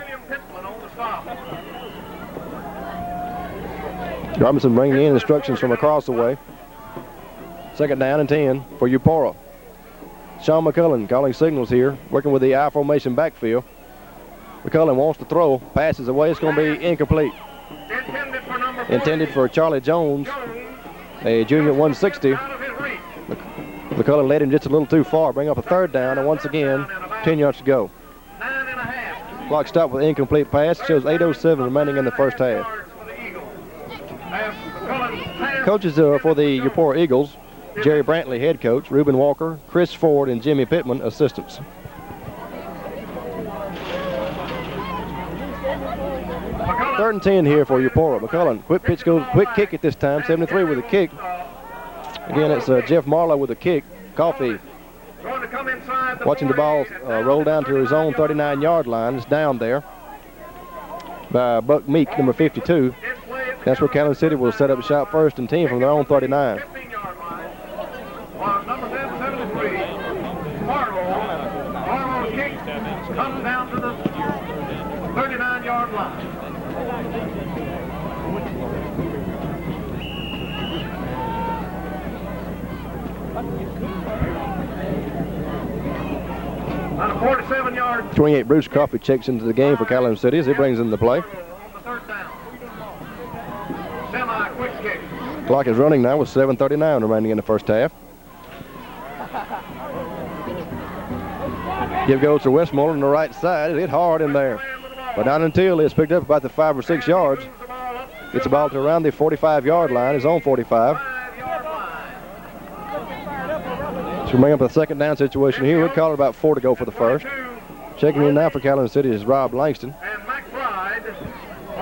Robinson bringing in instructions from across the way. Second down and 10 for Eupora. Sean McCullen calling signals here, working with the I formation backfield. McCullen wants to throw, passes away. It's going to be incomplete. Intended for Charlie Jones, a junior at 160. McCullough led him just a little too far. Bring up a third down, and once again, 10 yards to go. 9.5. Clock stopped with incomplete pass. Shows 8:07 remaining in the first half. Coaches for the Eupora Eagles, Jerry Brantley, head coach, Reuben Walker, Chris Ford, and Jimmy Pittman, assistants. Third and 10 here for Eupora. McCullough, quick pitch goes, quick kick at this time. 73 with a kick. Again, it's Jeff Marlowe with a kick. Coffee watching the ball roll down to his own 39-yard line. It's down there by Buck Meek, number 52. That's where Calhoun City will set up shop first and 10 from their own 39. Number 73, Marlowe's kick comes down to the 39-yard line. On a 47-yard. 28 Bruce Coffee checks into the game for Calhoun City as he brings in the play. On the third down. Semi-quick kick. Clock is running now with 7:39 remaining in the first half. Give goes to Westmoreland on the right side. It hit hard in there. But not until it's picked up about the 5 or 6 yards. Gets the ball to around the 45-yard line, his own 45. So bring up a second down situation here. We'll call it about 4 to go for the first. Checking in now for Calhoun City is Rob Langston. And McBride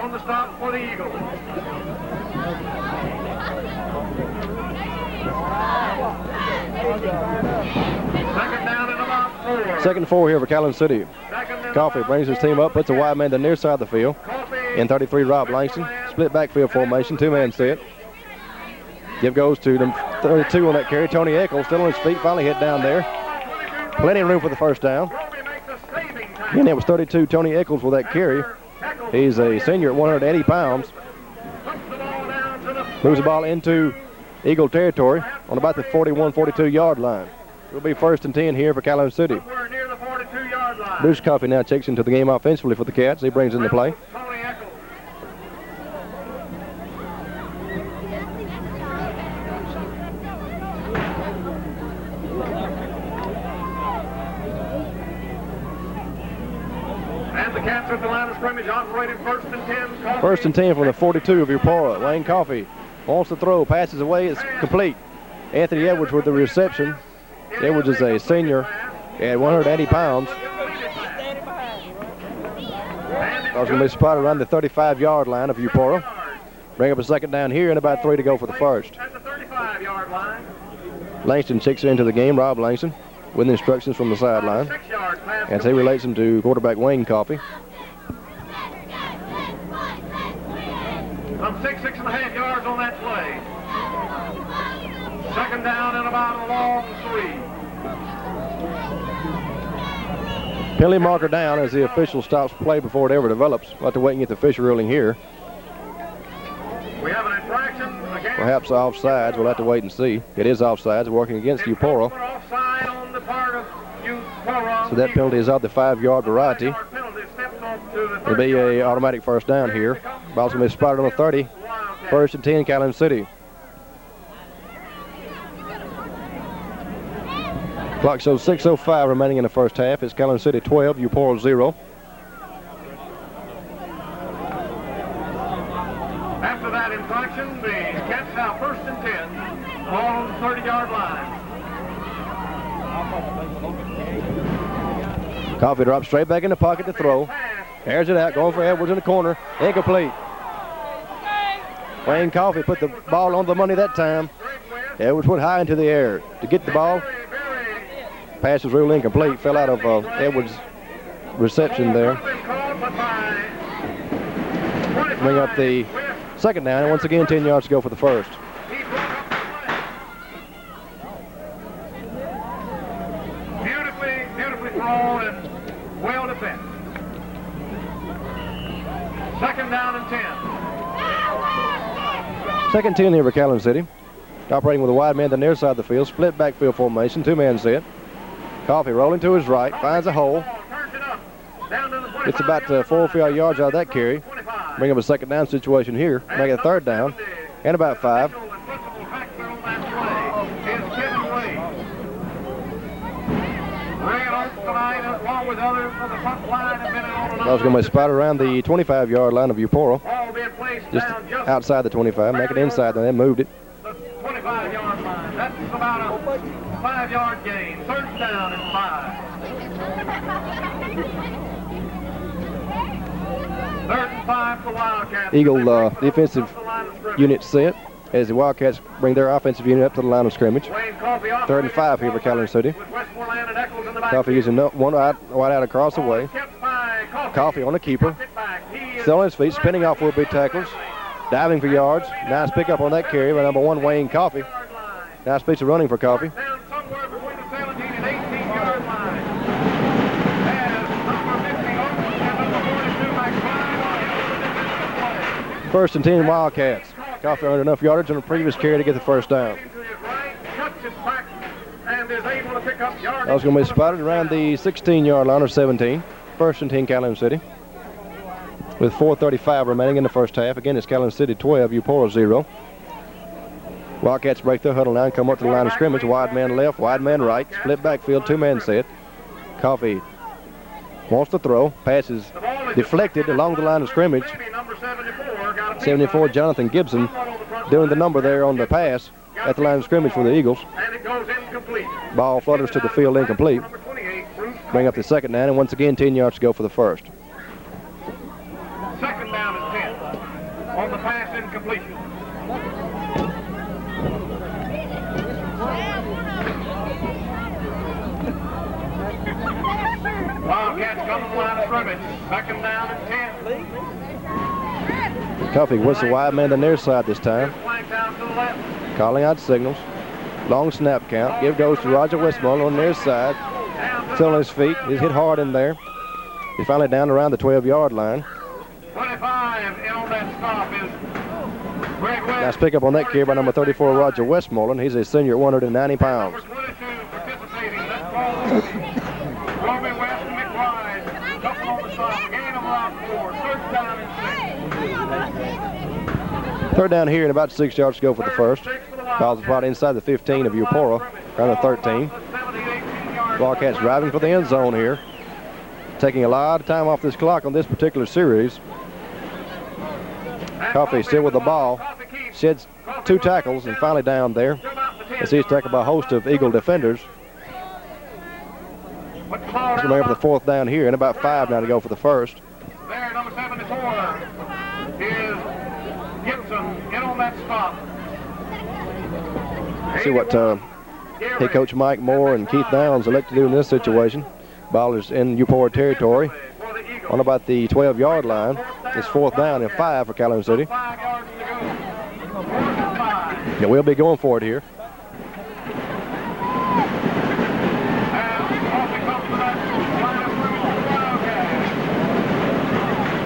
on the stop for the Eagles. Second down and about 4. Second and 4 here for Calhoun City. Coffee brings his team up, puts a wide man to the near side of the field. In 33, Rob Langston. Split backfield formation, 2-man set. Give goes to the 32 on that carry. Tony Eccles still on his feet, finally hit down there. Plenty of room for the first down. And it was 32, Tony Eccles with that carry. He's a senior at 180 pounds. Moves the ball into Eagle territory on about the 41, 42-yard line. It'll be first and 10 here for Calhoun City. Bruce Coffey now checks into the game offensively for the Cats. He brings in the play. And the Cats at the line of scrimmage operating first and 10. First and 10 from the 42 of Eupora. Wayne Coffey wants to throw, passes away, it's complete. Anthony Edwards with the reception. Edwards is a senior at 180 pounds. I was going to be spotted around the 35-yard line of Eupora. Bring up a second down here and about 3 to go for the first. At the 35-yard line. Langston checks into the game, Rob Langston, with instructions from the sideline. 6-yard pass. As he relates them to quarterback Wayne Coffey. From 6.5 yards on that play. Second down and about a long 3. Penalty marker down as the official stops play before it ever develops. We'll have to wait and get the official ruling here. We have an infraction against. Perhaps offsides. We'll have to wait and see. It is offsides, working against Eupora. Offside on the part of Eupora. So that penalty is of the 5-yard variety. It'll be a automatic first down here. Ball's going to be spotted on the 30. First and 10, Calhoun City. Clock shows 6:05 remaining in the first half. It's Calhoun City 12, Eupora 0. After that infraction, the Cats now first and 10, all on the 30-yard line. Coffey drops straight back in the pocket to throw. Airs it out, going for Edwards in the corner. Incomplete. Wayne Coffey put the ball on the money that time. Edwards went high into the air to get the ball. Pass was real incomplete. Fell out of Edwards' reception there. Bring up the second down, and once again 10 yards to go for the first. Beautifully thrown and well defended. Second down and 10. Second 10 here for Calhoun City. Operating with a wide man to the near side of the field. Split backfield formation, 2-man set. Coffey rolling to his right, finds a hole. It's about 4 or 5 yards out of that carry. Bring up a second down situation here. Make it a third down and about 5. others for the front line have been on and That was going to be spotted around the 25-yard line of Eupora, all being placed just down just outside the 25, make it inside, then they moved it. the 25-yard line. That's about a 5-yard gain. Third down and 5. Third and 5 for Wildcats. Eagle defensive unit set as the Wildcats bring their offensive unit up to the line of scrimmage. Third and 5 here for Calhoun City. Coffee using one wide out across the way. Coffee on the keeper. Still on his feet, spinning off will be tacklers. Diving for yards. Nice pickup on that carry by number 1, Wayne Coffee. Nice piece of running for Coffee. First and 10 Wildcats. Coffee earned enough yardage on the previous carry to get the first down. That was going to be spotted around the 16-yard line or 17. First and 10 Calhoun City. With 4:35 remaining in the first half. Again, it's Calhoun City 12, Eupora 0. Wildcats break their huddle now and come up to the line of scrimmage. Wide man left, wide man right. Split backfield, two-man set. Coffee wants to throw. Pass is deflected along the line of scrimmage. 74, Jonathan Gibson, doing the number there on the pass at the line of scrimmage for the Eagles. Ball flutters to the field, incomplete. Bring up the second down, and once again 10 yards to go for the first. Second down and 10 on the pass incompletion. Wildcats come to the line of scrimmage. Second down and 10. Coffee was the wide man on their side this time. Calling out signals. Long snap count. Give goes to Roger Westmoreland on their side. Still on his feet. He's hit hard in there. He's finally down around the 12-yard line. 25 in on that stop is Greg West. Nice pickup on that carry by number 34, Roger Westmoreland. He's a senior at 190 pounds. Number 22 participating. That's called Roby West and McBride. Couple on the stop. Gain of about 4. Third down and 6. Third down here and about 6 yards to go for the first. Ball's spot inside the 15 of Eupora, around the 13. Wildcats driving for the end zone here. Taking a lot of time off this clock on this particular series. Coffee still with the ball. Sheds 2 tackles and finally down there. As he's tackled by a host of Eagle defenders. He's going to bring up the fourth down here and about 5 now to go for the first. There, number 74 is Gibson in on that stop. See what head coach Mike Moore and Keith Downs elect to do in this situation. Ball is in Eupora territory on about the 12-yard line. It's fourth down and 5 for Calhoun City. Yeah, we'll be going for it here.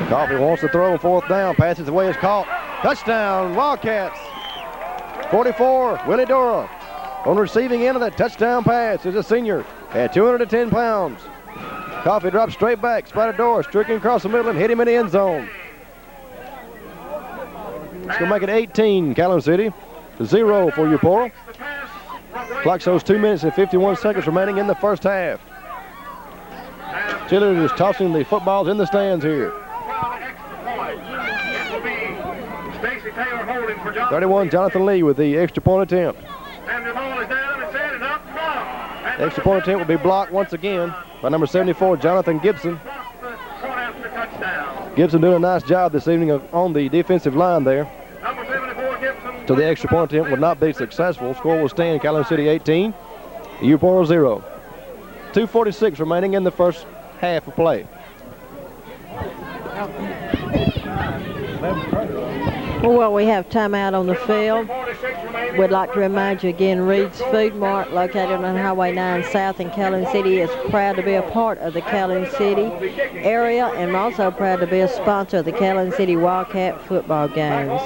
Coffee wants to throw on fourth down. Passes away, is caught. Touchdown, Wildcats. 44, Willie Dora. On the receiving end of that touchdown pass is a senior at 210 pounds. Coffee drops straight back. Spotted Dora streaking across the middle and hit him in the end zone. It's going to make it 18, Calhoun City. 0 for Eupora. Clock shows 2 minutes and 51 seconds remaining in the first half. Cheerleaders tossing the footballs in the stands here. 31, Jonathan Lee with the extra point attempt. The extra point attempt will be blocked once again by number 74, Jonathan Gibson. Gibson doing a nice job this evening on the defensive line there. So the extra point attempt will not be successful. Score will stand Calhoun City 18, Eupora 0. 2:46 remaining in the first half of play. Well, we have timeout on the field. We'd like to remind you again, Reed's Food Mart, located on Highway 9 South in Calhoun City, is proud to be a part of the Calhoun City area and also proud to be a sponsor of the Calhoun City Wildcat football games.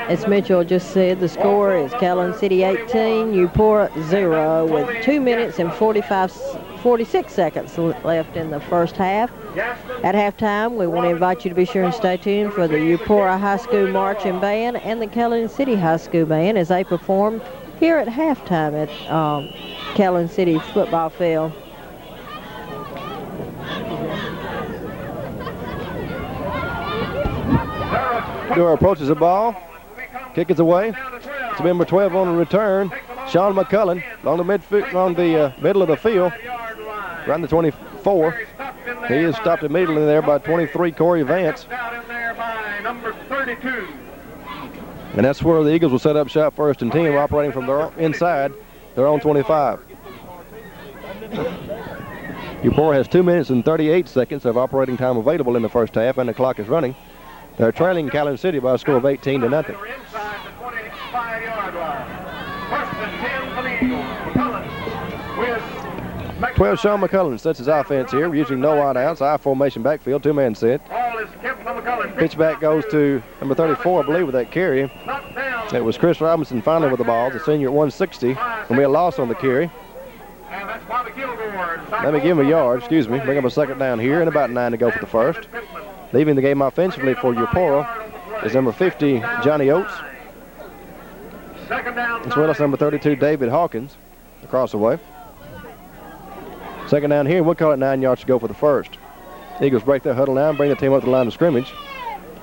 As Mitchell just said, the score is Calhoun City 18, Eupora 0, with 2 minutes and 46 seconds left in the first half. At halftime, we want to invite you to be sure and stay tuned for the Eupora High School Marching Band and the Calhoun City High School Band as they perform here at halftime at Calhoun City's football field. Dewar approaches the ball. Kick is away. It's number 12 on the return. Sean McCullen along the middle of the field, around the 24. He is stopped immediately there by 23 Corey Vance. And that's where the Eagles will set up shop first and 10, operating from their inside their own 25. Eupora has 2 minutes and 38 seconds of operating time available in the first half, and the clock is running. They're trailing Calhoun City by a score of 18-0. 12 Sean McCullen sets his offense here, using no wideouts, I formation backfield, two-man set. Pitch back goes to number 34, I believe, with that carry. It was Chris Robinson finally with the ball, the senior at 160. Going to be a loss on the carry. Let me give him a yard, excuse me. Bring up a second down here, and about 9 to go for the first. Leaving the game offensively for Eupora is number 50, Johnny Oates, as well as number 32, David Hawkins, across the way. Second down here, we'll call it 9 yards to go for the first. Eagles break their huddle now and bring the team up to the line of scrimmage,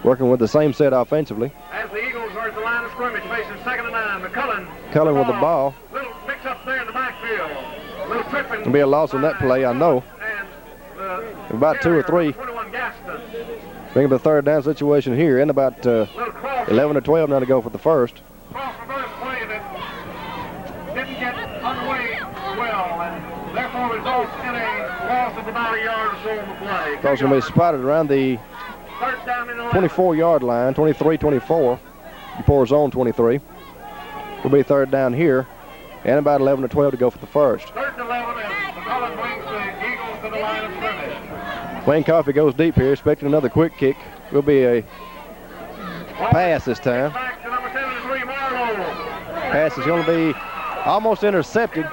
working with the same set offensively. As the Eagles are at the line of scrimmage, facing 2nd and 9, McCullen with the ball. Little mix up there in the backfield. Little tripping. It'll be a loss on that play, I know. About 2 or 3. Bring up a third down situation here, and about 11 or 12 now to go for the first. Cross reverse play that didn't get underway well, and therefore results in a loss of about a yard or so on the play. Cross going to be spotted around the 24-yard line, 23-24. Eupora's on 23. Will be third down here, and about 11 or 12 to go for the first. 3rd and 11, and McCullen brings the Eagles to the line of scrimmage. Wayne Coffey goes deep here, expecting another quick kick. Will be a pass this time. Back to number 73, Marlowe. Pass is going to be almost intercepted.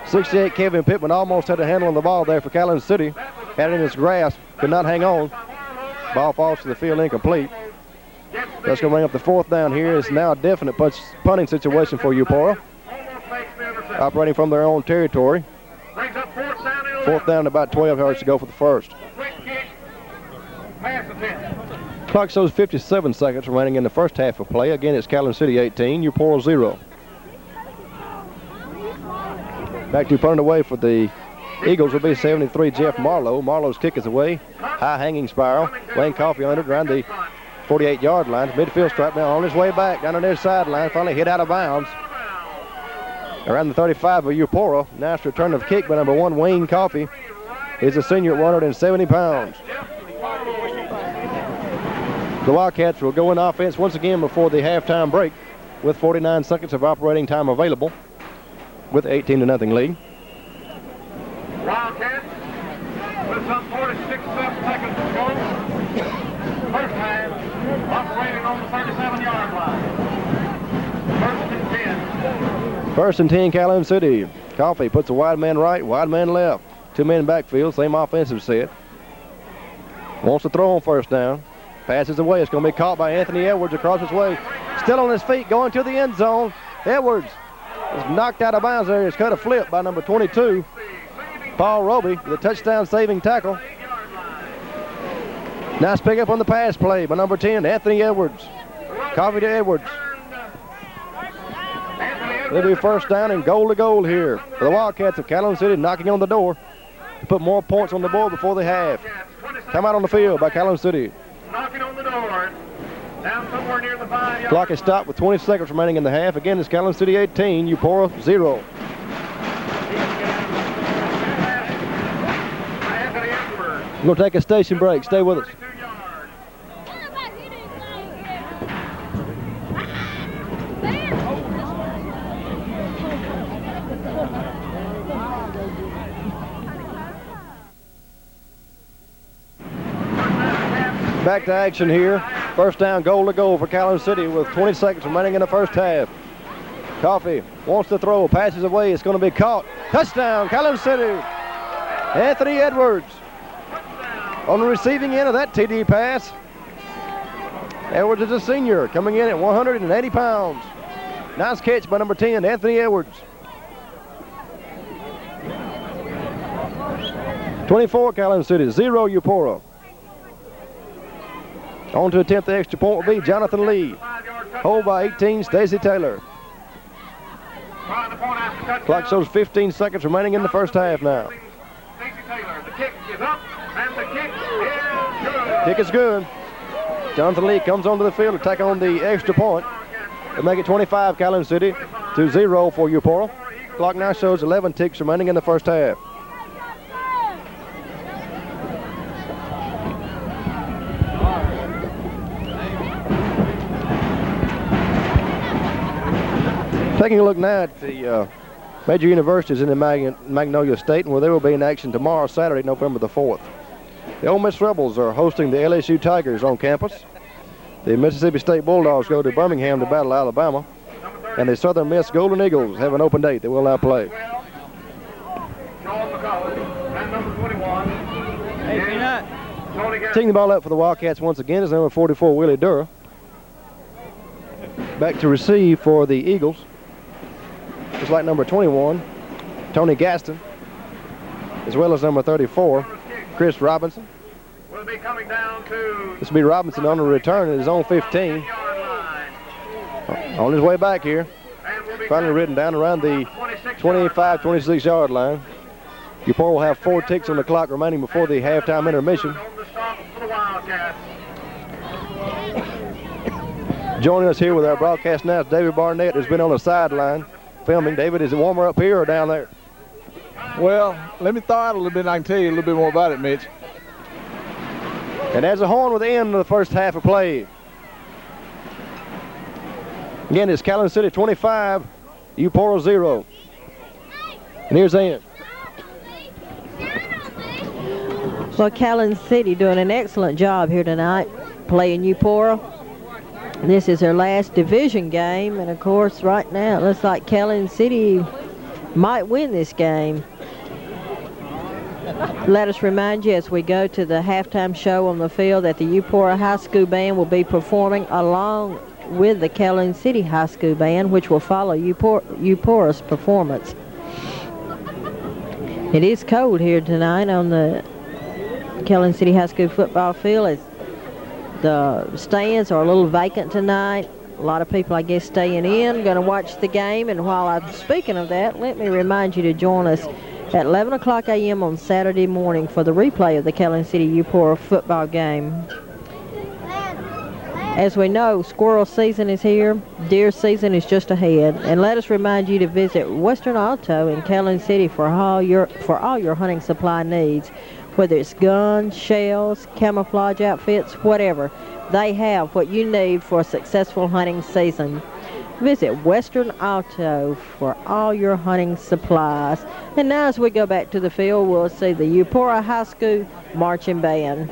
68 Kevin Pittman almost had a handle on the ball there for Calhoun City. Had it in his grasp, could not hang on. Ball falls to the field incomplete. That's going to bring up the fourth down here. It's now a definite punting situation for Eupora, operating from their own territory. Fourth down, about 12 yards to go for the first. Clock shows 57 seconds remaining in the first half of play. Again, it's Calhoun City 18, Eupora 0. Back to punting away for the Eagles will be 73, Jeff Marlowe. Marlowe's kick is away. High hanging spiral. Wayne Coffey under it around the 48-yard line. Midfield stripe now on his way back down on their sideline. Finally hit out of bounds. Around the 35 of Eupora. Nice return of kick by number 1, Wayne Coffey. He's a senior at 170 pounds. The Wildcats will go in offense once again before the halftime break with 49 seconds of operating time available with 18-0 lead. Wildcats with some 46 seconds to go. First half, operating on the 37-yard line. 1st and 10. 1st and 10, Calhoun City. Coffey puts a wide man right, wide man left. 2 men backfield, same offensive set. Wants to throw on first down. Passes away. It's going to be caught by Anthony Edwards across his way. Still on his feet, going to the end zone. Edwards is knocked out of bounds there. He's cut a flip by number 22, Paul Roby, with a touchdown-saving tackle. Nice pickup on the pass play by number 10, Anthony Edwards. Coffey to Edwards. It'll be first down and goal to goal here for the Wildcats of Calhoun City, knocking on the door to put more points on the board before the half. Come out on the field by Calhoun City. Knocking on the door. Down somewhere near the 5-yard. Clock is stopped with 20 seconds remaining in the half. Again, it's Calhoun City 18, Eupora 0. We're going to take a station break. Stay with us. Back to action here. First down, goal to goal for Calhoun City with 20 seconds remaining in the first half. Coffey wants to throw, passes away. It's going to be caught. Touchdown, Calhoun City. Anthony Edwards on the receiving end of that TD pass. Edwards is a senior, coming in at 180 pounds. Nice catch by number 10, Anthony Edwards. 24 Calhoun City, 0 Eupora. On to attempt the extra point will be Jonathan Lee. Hold by 18, Stacey Taylor. Clock shows 15 seconds remaining in the first half now. Stacey Taylor, the kick is up, and the kick is good. Kick is good. Jonathan Lee comes onto the field to take on the extra point. They make it 25 Calhoun City to 0 for Eupora. Clock now shows 11 ticks remaining in the first half. Taking a look now at the major universities in the Magnolia State, where they will be in action tomorrow, Saturday, November the 4th. The Ole Miss Rebels are hosting the LSU Tigers on campus. The Mississippi State Bulldogs go to Birmingham to battle Alabama. And the Southern Miss Golden Eagles have an open date. They will not play. Taking the ball up for the Wildcats once again is number 44, Willie Durr. Back to receive for the Eagles. Just like number 21, Tony Gaston, as well as number 34, Chris Robinson. This will be Robinson on the return at his own 15. On his way back here. Finally ridden down around the 25, 26 yard line. Eupora will have 4 ticks on the clock remaining before the halftime intermission. Joining us here with our broadcast now is David Barnett, who's been on the sideline filming. David, is it warmer up here or down there? Well, let me thaw out a little bit and I can tell you a little bit more about it, Mitch. And there's a horn with the end of the first half of play. Again, it's Calhoun City 25, Eupora 0. And here's Ann. Well, Calhoun City doing an excellent job here tonight, playing Eupora. This is their last division game, and of course, right now it looks like Calhoun City might win this game. Let us remind you as we go to the halftime show on the field that the Eupora High School Band will be performing along with the Calhoun City High School Band, which will follow Eupora's performance. It is cold here tonight on the Calhoun City High School football field. The stands are a little vacant tonight. A lot of people, I guess, staying in, going to watch the game. And while I'm speaking of that, let me remind you to join us at 11 o'clock a.m. on Saturday morning for the replay of the Calhoun City Eupora football game. As we know, squirrel season is here. Deer season is just ahead. And let us remind you to visit Western Auto in Calhoun City for all your hunting supply needs. Whether it's guns, shells, camouflage outfits, whatever, they have what you need for a successful hunting season. Visit Western Auto for all your hunting supplies. And now as we go back to the field, we'll see the Eupora High School Marching Band.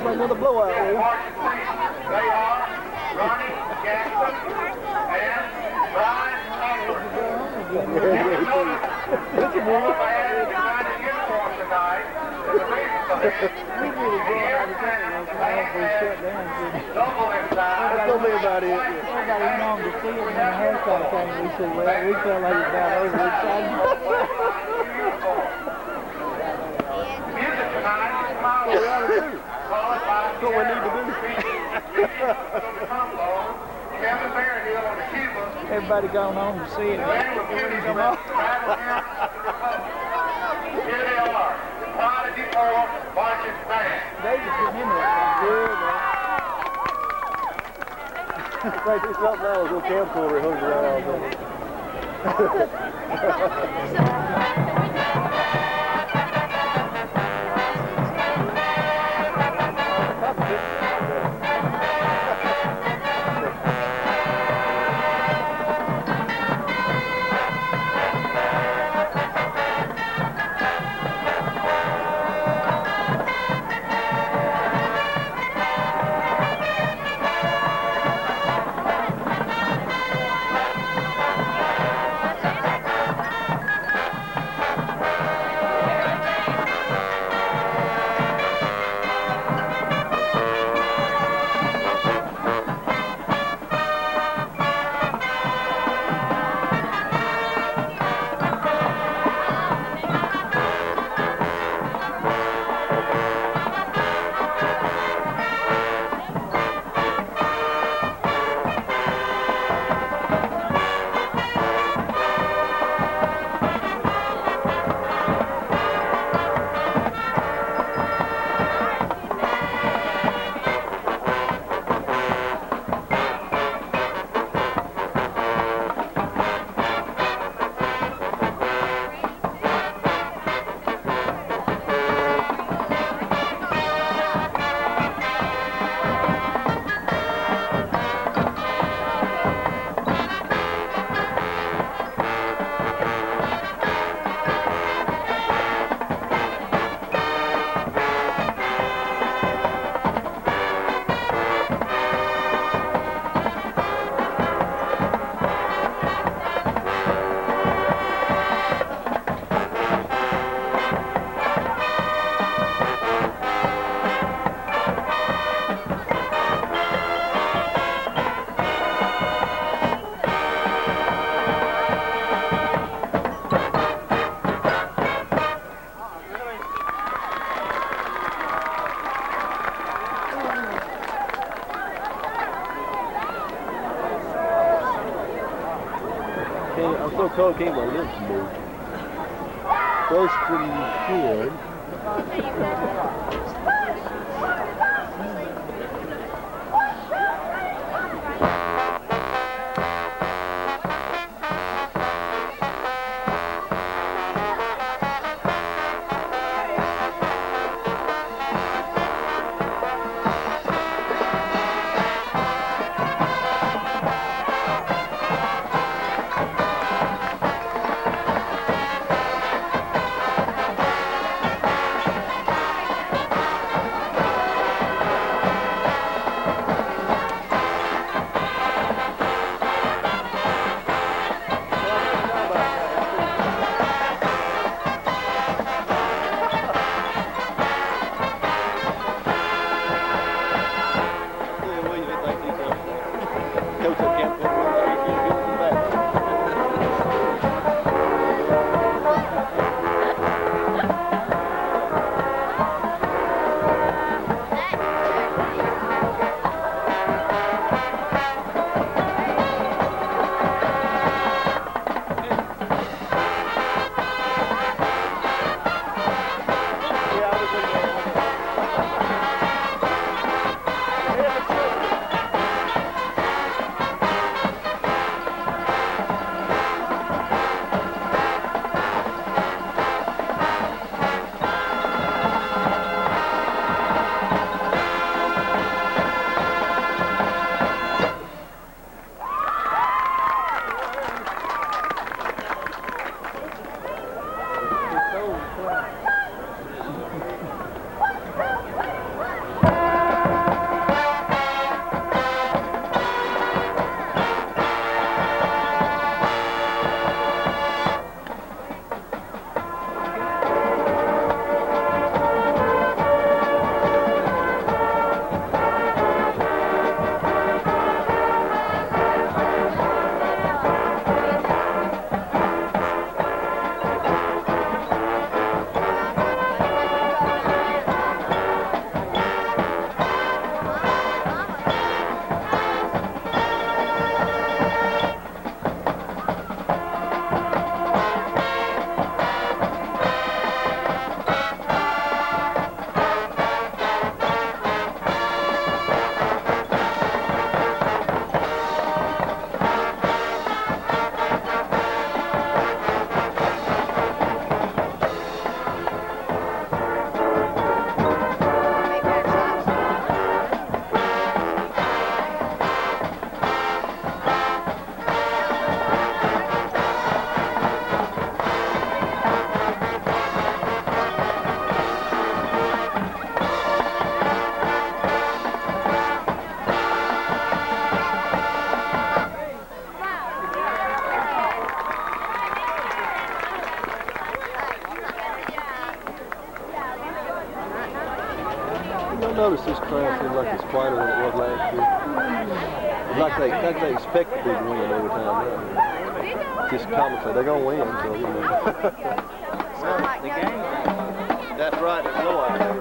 Another blowout. They are Ronnie Jackson and Brian Taylor. This is one of the United uniforms tonight. The reason for this. Double inside. That's going to be about it. Everybody went on to see it in the haircut thing. We said, well, we felt like it's about over. Music tonight is followed by That's what we need to do. Everybody going home to see it. Here they are. Prodigy 4 marching band. They just getting into it good, man. Right, do something now, a little camcorder hung around. I'm so cold, can't my lips move. First and good. noticed this crowd seems like it's quieter than it was last year. It's like they expect the big win every time now. Just compensate. They're going to win, so, you know. The game. That's right. It's low out there.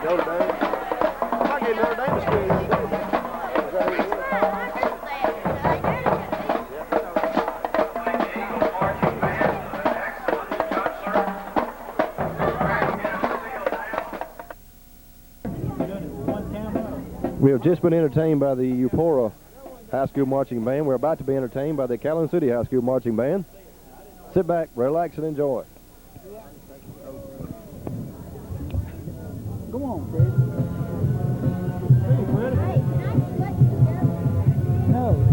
Notre Dame. I might get Notre Dame to score today. We have just been entertained by the Eupora High School Marching Band. We're about to be entertained by the Calhoun City High School Marching Band. Sit back, relax, and enjoy. Go on, Fred. No.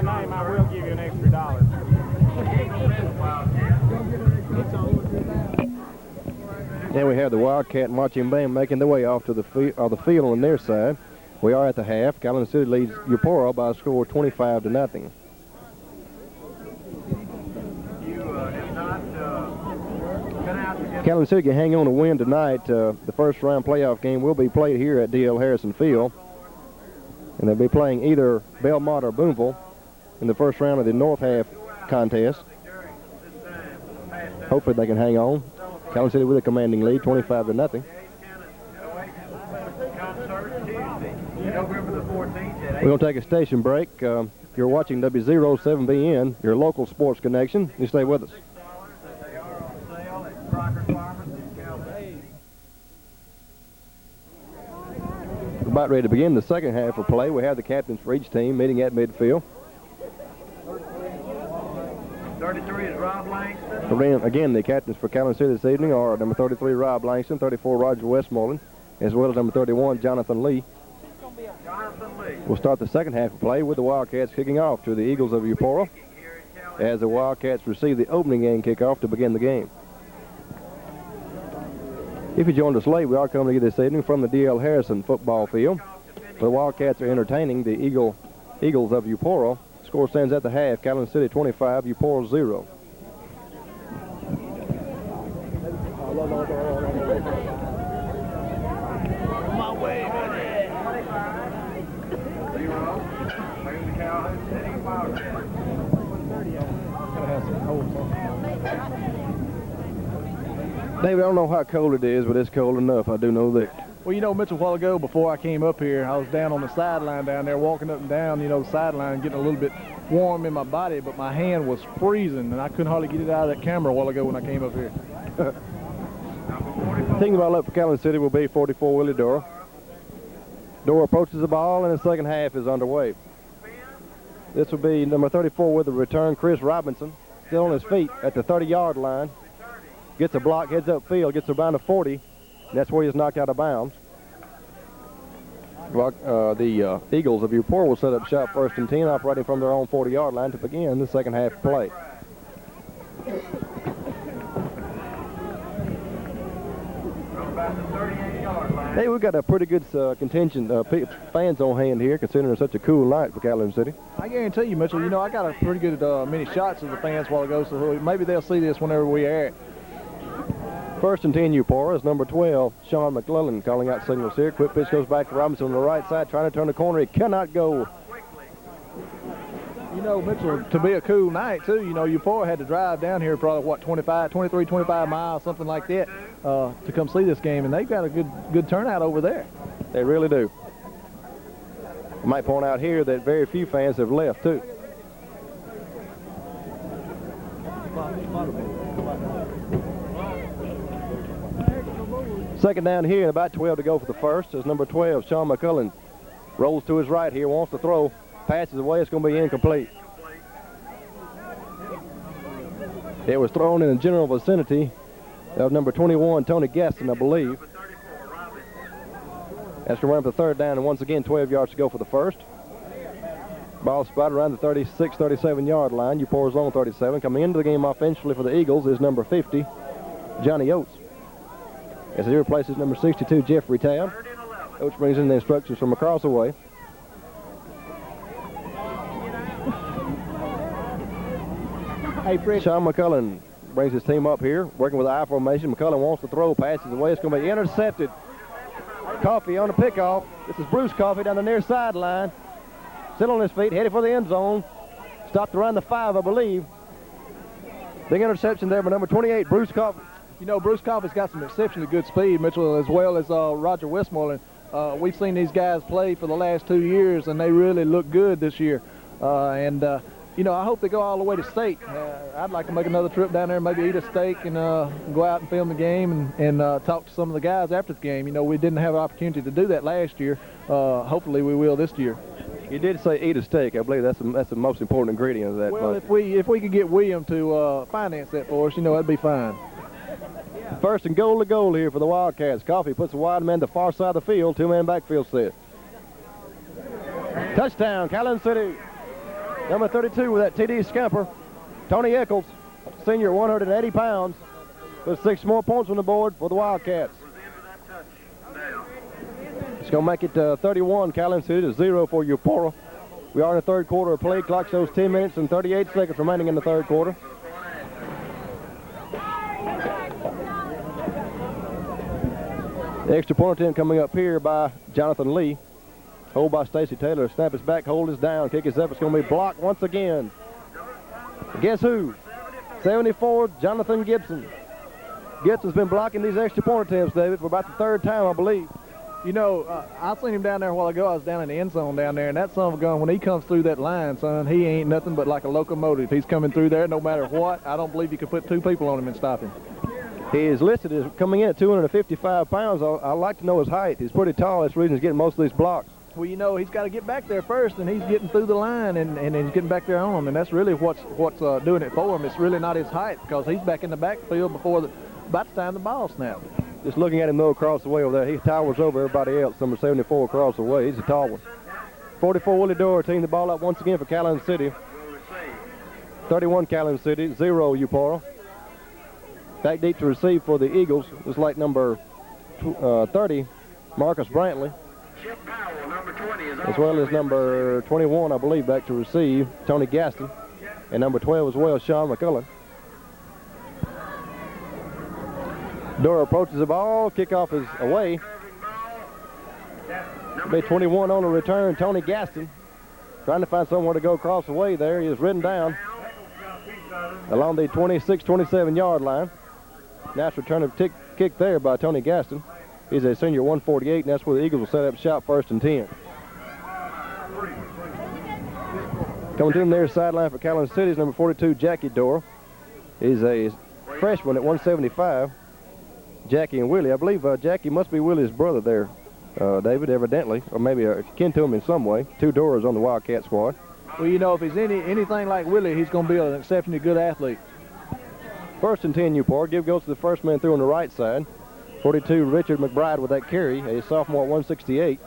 my name, I will give you an extra $1. And we have the Wildcat marching band making their way off to the field on their side. We are at the half. Calhoun City leads Eupora by a score of 25-0. Calhoun City can hang on to win tonight. The first round playoff game will be played here at D.L. Harrison Field. And they'll be playing either Belmont or Boonville in the first round of the North Half contest. Hopefully they can hang on. Calhoun City with a commanding lead, 25-0. We're going to take a station break. You're watching W07BN, your local sports connection. You stay with us. We're about ready to begin the second half of play. We have the captains for each team meeting at midfield. 33 is Rob Langston. Again, the captains for Calhoun City this evening are number 33, Rob Langston, 34, Roger Westmoreland, as well as number 31, Jonathan Lee. We'll start the second half of play with the Wildcats kicking off to the Eagles of Eupora as the Wildcats receive the opening game kickoff to begin the game. If you joined us late, we are coming to you this evening from the D.L. Harrison football field. The Wildcats are entertaining the Eagles of Eupora. Score stands at the half, Calhoun City 25, Eupora 0. My way, buddy. David, I don't know how cold it is, but it's cold enough. I do know that. Well, you know, Mitchell, a while ago, before I came up here, I was down on the sideline down there, walking up and down, you know, the sideline, getting a little bit warm in my body, but my hand was freezing, and I couldn't hardly get it out of that camera a while ago when I came up here. Team ball up for Calhoun City will be 44, Willie Dora. Dora approaches the ball, and the second half is underway. This will be number 34 with the return, Chris Robinson, still on his feet at the 30-yard line. Gets a block, heads upfield, gets around the 40, and that's where he's knocked out of bounds. The Eagles of Eupora will set up shop first and 10, operating from their own 40-yard line to begin the second half play. Hey, we've got a pretty good contingent fans on hand here, considering it's such a cool night for Calhoun City. I guarantee you, Mitchell, you know, I got a pretty good many shots of the fans a while ago, so maybe they'll see this whenever we air it. First and 10, Eupora is number 12, Sean McClellan, calling out signals here. Quick pitch goes back to Robinson on the right side, trying to turn the corner. He cannot go. You know, Mitchell, to be a cool night, too, you know, Eupora had to drive down here probably, what, 23, 25 miles, something like that, to come see this game, and they've got a good turnout over there. They really do. I might point out here that very few fans have left, too. Second down here and about 12 to go for the first as number 12, Sean McCullen, rolls to his right here, wants to throw, passes away, it's going to be incomplete. It was thrown in the general vicinity of number 21, Tony Gaston, I believe. That's going to run up the third down, and once again, 12 yards to go for the first. Ball spotted around the 36, 37-yard line. Eupora's on 37. Coming into the game offensively for the Eagles is number 50, Johnny Oates. As he replaces number 62, Jeffrey Tabb. Oates brings in the instructions from across the way. Hey, Fred. Sean McCullen brings his team up here, working with the I formation. McCullen wants to throw, passes away. It's going to be intercepted. Coffey on the pickoff. This is Bruce Coffey down the near sideline. Still on his feet, headed for the end zone. Stopped around the 5, I believe. Big interception there by number 28, Bruce Coffey. You know, Bruce Coffey's got some exceptionally good speed, Mitchell, as well as Roger Westmoreland. We've seen these guys play for the last 2 years, and they really look good this year. You know, I hope they go all the way to state. I'd like to make another trip down there, maybe eat a steak and go out and film the game and talk to some of the guys after the game. You know, we didn't have an opportunity to do that last year. Hopefully we will this year. You did say eat a steak. I believe that's the most important ingredient of that. Well, if we could get William to finance that for us, you know, that'd be fine. First and goal to goal here for the Wildcats. Coffey puts the wide man to the far side of the field. Two-man backfield set. Touchdown, Calhoun City. Number 32 with that TD scamper, Tony Eccles, senior, 180 pounds. Put 6 more points on the board for the Wildcats. It's going to make it 31 Calhoun City to 0 for Eupora. We are in the third quarter of play. Clock shows 10 minutes and 38 seconds remaining in the third quarter. The extra point attempt coming up here by Jonathan Lee. Hold by Stacy Taylor. Snap is back, hold is down. Kick is up. It's going to be blocked once again. Guess who? 74, Jonathan Gibson. Gibson's been blocking these extra point attempts, David, for about the third time, I believe. You know, I seen him down there a while ago. I was down in the end zone down there, and that son of a gun, when he comes through that line, son, he ain't nothing but like a locomotive. He's coming through there no matter what. I don't believe you could put 2 people on him and stop him. He is listed as coming in at 255 pounds. I'd like to know his height. He's pretty tall. That's the reason he's getting most of these blocks. Well, you know, he's got to get back there first, and he's getting through the line, and he's getting back there on him, and that's really what's doing it for him. It's really not his height, because he's back in the backfield about the time the ball snapped. Just looking at him, though, across the way over there, he towers over everybody else. Number 74 across the way. He's a tall one. 44, Willie Dorr, teeing the ball up once again for Calhoun City. 31, Calhoun City, 0, Eupora. Back deep to receive for the Eagles. It's like number 30, Marcus Brantley. As well as number 21, I believe, back to receive, Tony Gaston. And number 12 as well, Sean McCullen. Dorr approaches the ball. Kickoff is away. Be 21 on the return, Tony Gaston. Trying to find somewhere to go across the way there. He is ridden down along the 26, 27-yard line. Nice return of kick there by Tony Gaston. He's a senior, 148, and that's where the Eagles will set up shop, 1st and 10. Coming to the near sideline for Calhoun City is number 42, Jackie Dorr. He's a freshman at 175. Jackie and Willie. I believe Jackie must be Willie's brother there, David, evidently, or maybe kin to him in some way. 2 Doors on the Wildcat squad. Well, you know, if he's anything like Willie, he's going to be an exceptionally good athlete. 1st and 10, Eupora. Give goes to the first man through on the right side. 42, Richard McBride with that carry, a sophomore at 168.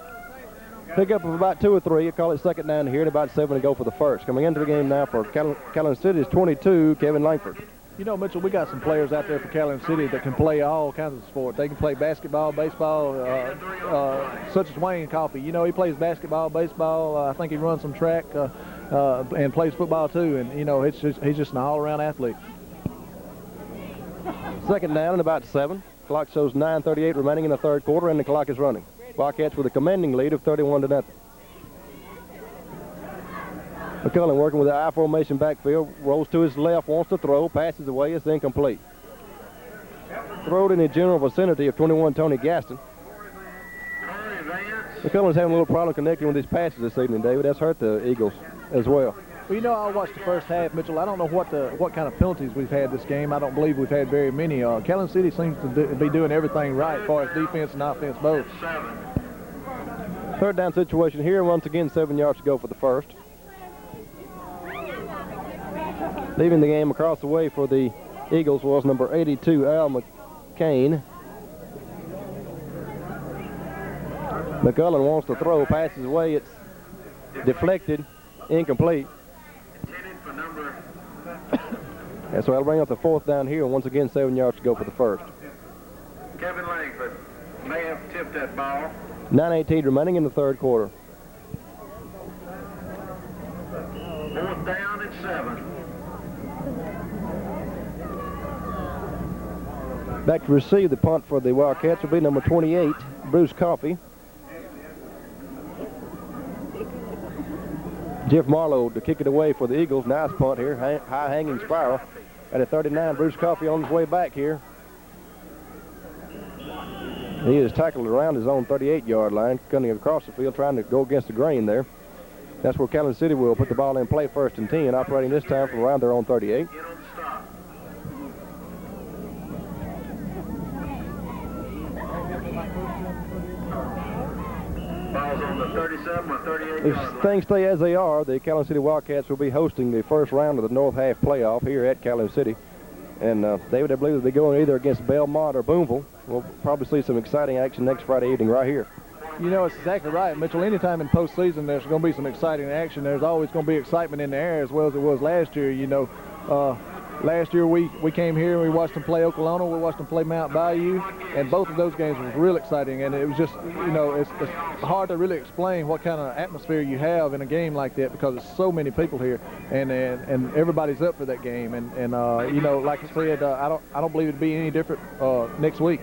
Pick up of about 2 or 3. You call it second down here, and about 7 to go for the first. Coming into the game now for Calhoun City is 22, Kevin Langford. You know, Mitchell, we got some players out there for Calhoun City that can play all kinds of sports. They can play basketball, baseball, such as Wayne Coffey. You know, he plays basketball, baseball. I think he runs some track and plays football too. And, you know, he's just an all-around athlete. Second down and about 7. Clock shows 9:38 remaining in the third quarter, and the clock is running. Wildcats with a commanding lead of 31-0. McCullen working with the I formation backfield, rolls to his left, wants to throw, passes away, it's incomplete. Thrown in the general vicinity of 21, Tony Gaston. McCullen's having a little problem connecting with his passes this evening, David. That's hurt the Eagles as well. Well, you know, I watched the first half, Mitchell. I don't know what kind of penalties we've had this game. I don't believe we've had very many. Calhoun City seems to be doing everything right as far as defense and offense both. Third down situation here. Once again, 7 yards to go for the first. Leaving the game across the way for the Eagles was number 82, Al McCain. McCullen wants to throw, passes away. It's deflected, incomplete. And so that'll bring up the 4th down here, and once again, 7 yards to go for the first. Kevin Langford may have tipped that ball. 9:18 remaining in the third quarter. 4th down and 7. Back to receive the punt for the Wildcats will be number 28, Bruce Coffey. Jeff Marlowe to kick it away for the Eagles. Nice punt here, high hanging spiral. At a 39, Bruce Coffey on his way back here. He is tackled around his own 38-yard line, cutting across the field, trying to go against the grain there. That's where Calhoun City will put the ball in play, 1st and 10, operating this time from around their own 38. Ball's on the 37 or 38 If things stay as they are, the Calhoun City Wildcats will be hosting the first round of the North Half playoff here at Calhoun City. And David, I believe they'll be going either against Belmont or Boonville. We'll probably see some exciting action next Friday evening right here. You know, it's exactly right, Mitchell. Anytime in postseason there's going to be some exciting action. There's always going to be excitement in the air as well as it was last year. You know, last year we came here and we watched them play Oklahoma. We watched them play Mount Bayou, and both of those games was real exciting. And it was just, you know, it's hard to really explain what kind of atmosphere you have in a game like that because there's so many people here, and everybody's up for that game. And you know, like I said, I don't believe it'd be any different next week.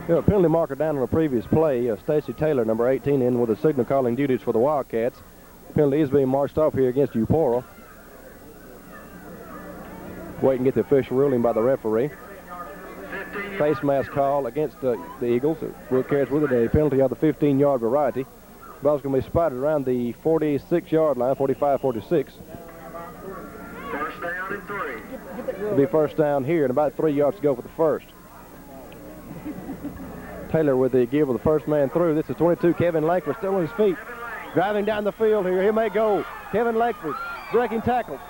You know, penalty marker down on the previous play. Stacy Taylor, number 18, in with the signal calling duties for the Wildcats. Penalty is being marched off here against Eupora. Wait and get the official ruling by the referee. Face mask call against the Eagles. It carries with it a penalty of the 15-yard variety. The ball's going to be spotted around the 46-yard line, 45-46. First down and 3. It'll be first down here and about 3 yards to go for the first. Taylor with the give of the first man through. This is 22, Kevin Langford, still on his feet. Driving down the field here. He may go. Kevin Langford, breaking tackle.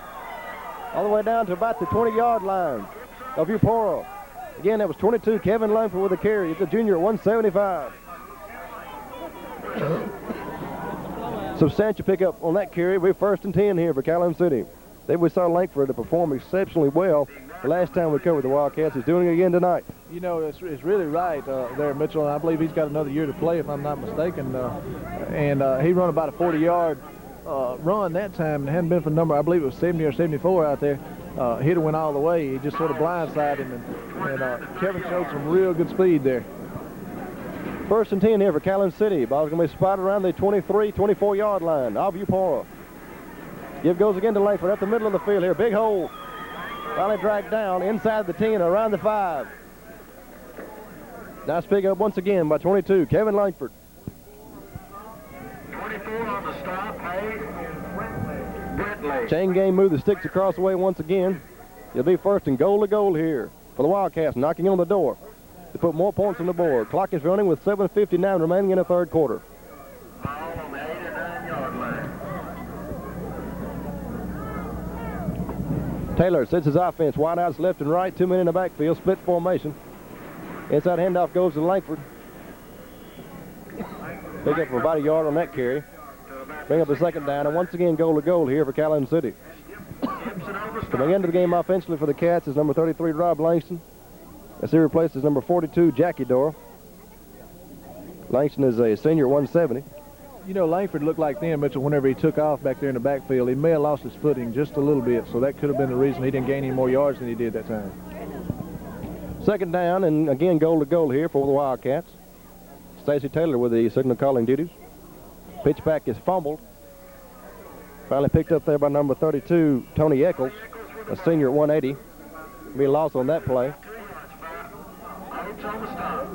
All the way down to about the 20-yard line of Eupora. Again, that was 22, Kevin Langford with the carry. It's a junior at 175. Substantial pickup on that carry. We're first and 10 here for Calhoun City. We saw Langford to perform exceptionally well the last time we covered the Wildcats. He's doing it again tonight. You know, it's really right there, Mitchell. I believe he's got another year to play, if I'm not mistaken. And he run about a 40-yard run that time, and it hadn't been for number, I believe it was 70 or 74 out there. He'd have went all the way. He just sort of blindsided him, and Kevin showed some real good speed there. First and 10 here for Calhoun City. Ball's going to be spotted around the 23, 24-yard line of Eupora. Give goes again to Langford up the middle of the field here. Big hole. Finally dragged down inside the 10, around the 5. Nice pick up once again by 22, Kevin Langford. 24 on the stop, Hayes. Whitley. Chain game move the sticks across the way once again. It'll be first and goal to goal here for the Wildcats, knocking on the door to put more points on the board. Clock is running with 7:59 remaining in the third quarter. Ball on the 8 or 9 yard line. Taylor sets his offense, wide outs left and right, 2 men in the backfield, split formation. Inside handoff goes to Langford. Pick up for about a yard on that carry. Bring up the second down, and once again goal to goal here for Calhoun City. Coming into the game offensively for the Cats is number 33, Rob Langston. As he replaces number 42, Jackie Dora. Langston is a senior, 170. You know, Langford looked like then, Mitchell, whenever he took off back there in the backfield. He may have lost his footing just a little bit, so that could have been the reason he didn't gain any more yards than he did that time. Second down, and again goal to goal here for the Wildcats. Stacy Taylor with the signal calling duties. Pitch back is fumbled. Finally picked up there by number 32, Tony Eccles, a senior at 180. Be a loss on that play. Oates on the stop.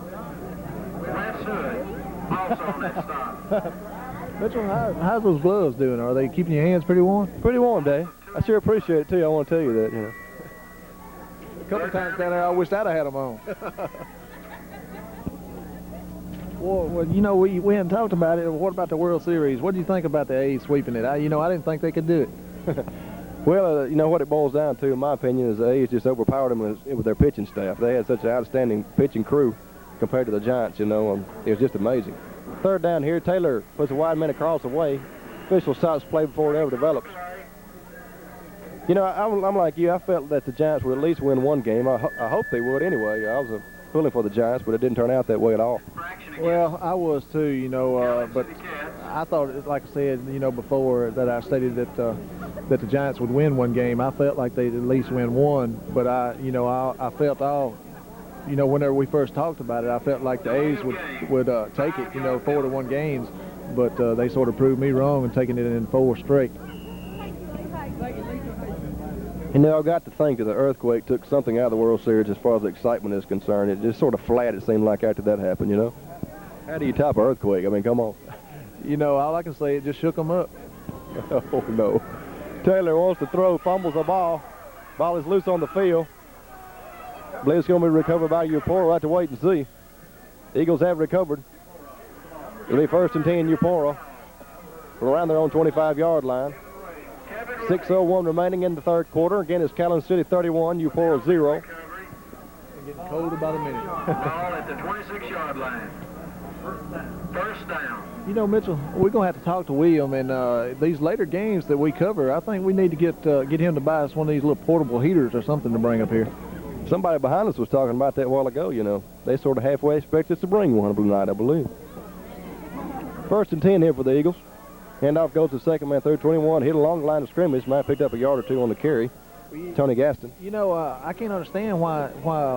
West Hood also on that stop. Mitchell, how's those gloves doing? Are they keeping your hands pretty warm? Pretty warm, Dave. I sure appreciate it, too. I want to tell you that, you know. A couple times down there, I wished I'd have had them on. Well, you know, we hadn't talked about it. What about the World Series? What do you think about the A's sweeping it? I didn't think they could do it. Well, you know what it boils down to, in my opinion, is the A's just overpowered them with their pitching staff. They had such an outstanding pitching crew compared to the Giants, you know, and it was just amazing. Third down here, Taylor puts a wide man across the way. Official stops play before it ever develops. You know, I'm like you. I felt that the Giants would at least win one game. I hope they would anyway. I was pulling for the Giants, but it didn't turn out that way at all. Well, I was too, you know, but I thought, like I said, you know, before that I stated that the Giants would win one game. I felt like they'd at least win one, but I felt you know, whenever we first talked about it, I felt like the A's would take it, you know, 4-1 games, but they sort of proved me wrong and taking it in 4 straight. You know, I got to think that the earthquake took something out of the World Series as far as the excitement is concerned. It just sort of flat, it seemed like, after that happened, you know. How do you top an earthquake? I mean, come on. You know, all I can say, it just shook them up. Oh, no. Taylor wants to throw, fumbles the ball. Ball is loose on the field. I believe it's going to be recovered by Eupora. We'll have to wait and see. The Eagles have recovered. It'll be first and 10, Eupora. From around their own 25-yard line. 6:01 remaining in the third quarter. Again, it's Calhoun City 31, Eupora 0. Getting colder by the minute. Ball at the 26-yard line. First down. You know, Mitchell, we're going to have to talk to William, and these later games that we cover, I think we need to get him to buy us one of these little portable heaters or something to bring up here. Somebody behind us was talking about that a while ago, you know. They sort of halfway expect us to bring one tonight, I believe. First and 10 here for the Eagles. Handoff goes to second man through 21. Hit along the line of scrimmage. Might picked up a yard or two on the carry. Tony Gaston. You know, I can't understand why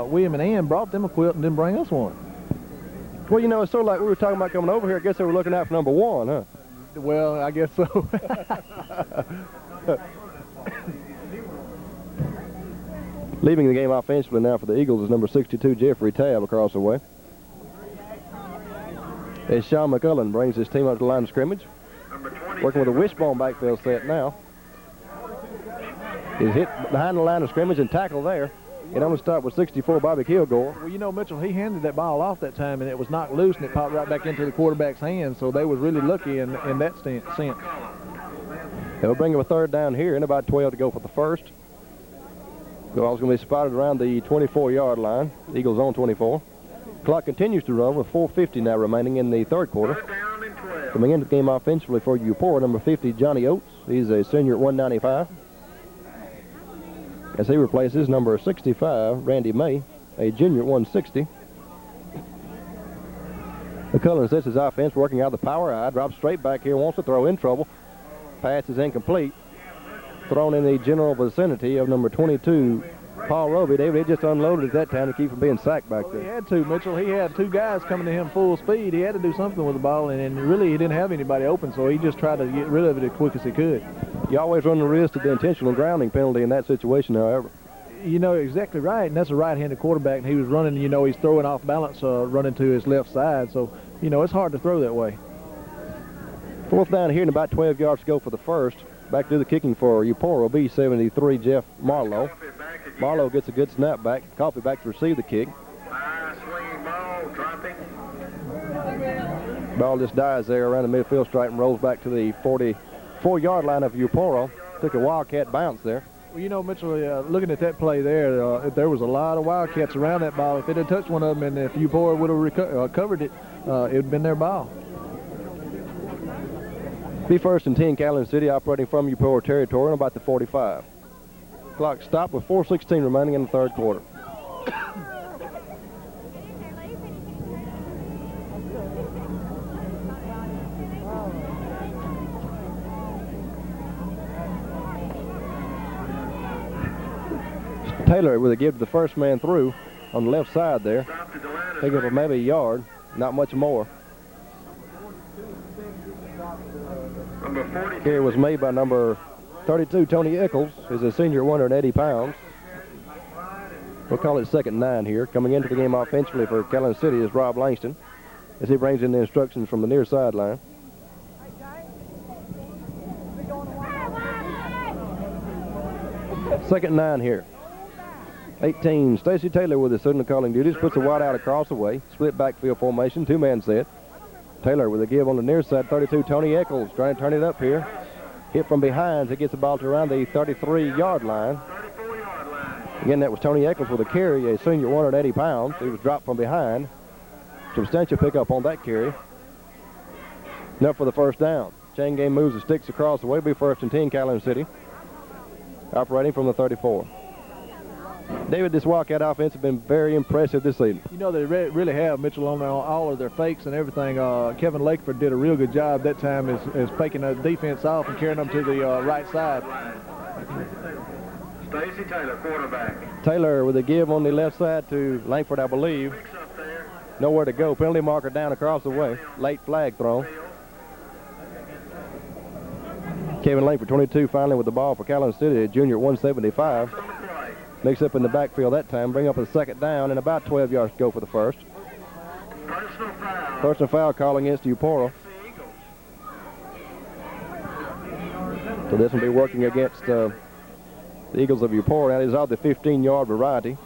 William and Ann brought them a quilt and didn't bring us one. Well, you know, it's sort of like we were talking about coming over here. I guess they were looking out for number 1, huh? Well, I guess so. Leaving the game offensively now for the Eagles is number 62, Jeffrey Tabb, across the way. As Sean McCullen brings his team up to the line of scrimmage. Working with a wishbone backfield set now. He's hit behind the line of scrimmage and tackled there. And on the start with 64, Bobby Kilgore. Well, you know, Mitchell, he handed that ball off that time, and it was knocked loose, and it popped right back into the quarterback's hands, so they was really lucky in that sense. They'll bring him a third down here, and about 12 to go for the first. Ball's going to be spotted around the 24-yard line. Eagles on 24. Clock continues to run with 4:50 now remaining in the third quarter. Coming into the game offensively for Eupora, number 50, Johnny Oates. He's a senior at 195. As he replaces number 65, Randy May, a junior at 160. McCullen sets his offense, working out the power eye, drops straight back here, wants to throw, in trouble. Pass is incomplete. Thrown in the general vicinity of number 22, Paul Roby. David, he just unloaded at that time to keep from being sacked back there. He had to, Mitchell. He had two guys coming to him full speed. He had to do something with the ball, and really he didn't have anybody open, so he just tried to get rid of it as quick as he could. You always run the risk of the intentional grounding penalty in that situation, however. You know, exactly right, and that's a right-handed quarterback, and he was running, you know, he's throwing off balance, running to his left side, so, you know, it's hard to throw that way. Fourth down here and about 12 yards to go for the first. Back to the kicking for Eupora will be 73, Jeff Marlowe. Marlowe gets a good snap back. Coffee back to receive the kick. Swinging ball, dropping. Ball just dies there around the midfield stripe and rolls back to the 44-yard line of Eupora. Took a Wildcat bounce there. Well, you know, Mitchell, looking at that play there, there was a lot of Wildcats around that ball. If it had touched one of them and if Eupora would have covered it, it would have been their ball. Be first and 10, Calhoun City, operating from Eupora territory on about the 45. Clock stopped with 4:16 remaining in the third quarter. Taylor with a give to the first man through on the left side there. Picking up maybe a yard, not much more. Carry was made by number 32, Tony Eccles. He's a senior at 180 pounds. We'll call it second and 9 here. Coming into the game offensively for Calhoun City is Rob Langston as he brings in the instructions from the near sideline. Second and 9 here. 18, Stacy Taylor with his signal calling duties. Puts a wide out across the way. Split backfield formation, two-man set. Taylor with a give on the near side, 32, Tony Eccles trying to turn it up here. Hit from behind, he gets the ball to around the 33-yard line. Again, that was Tony Eccles with a carry, a senior 180 pounds. He was dropped from behind. Substantial pickup on that carry. Enough for the first down. Chain game moves the sticks across the way. Be first and 10, Calhoun City. Operating from the 34. David, this Wildcat offense has been very impressive this evening. You know, they really have, Mitchell, on all of their fakes and everything. Kevin Lakeford did a real good job that time as faking the defense off and carrying them to the right side. Stacy Taylor, quarterback. Taylor with a give on the left side to Langford, I believe. Nowhere to go. Penalty marker down across the way. Late flag thrown. Kevin Langford, 22, finally with the ball for Calhoun City, a junior at 175. Mix up in the backfield that time, bring up a second down, and about 12 yards to go for the first. Personal foul call against Eupora. So this will be working against the Eagles of Eupora. That is of the 15-yard variety.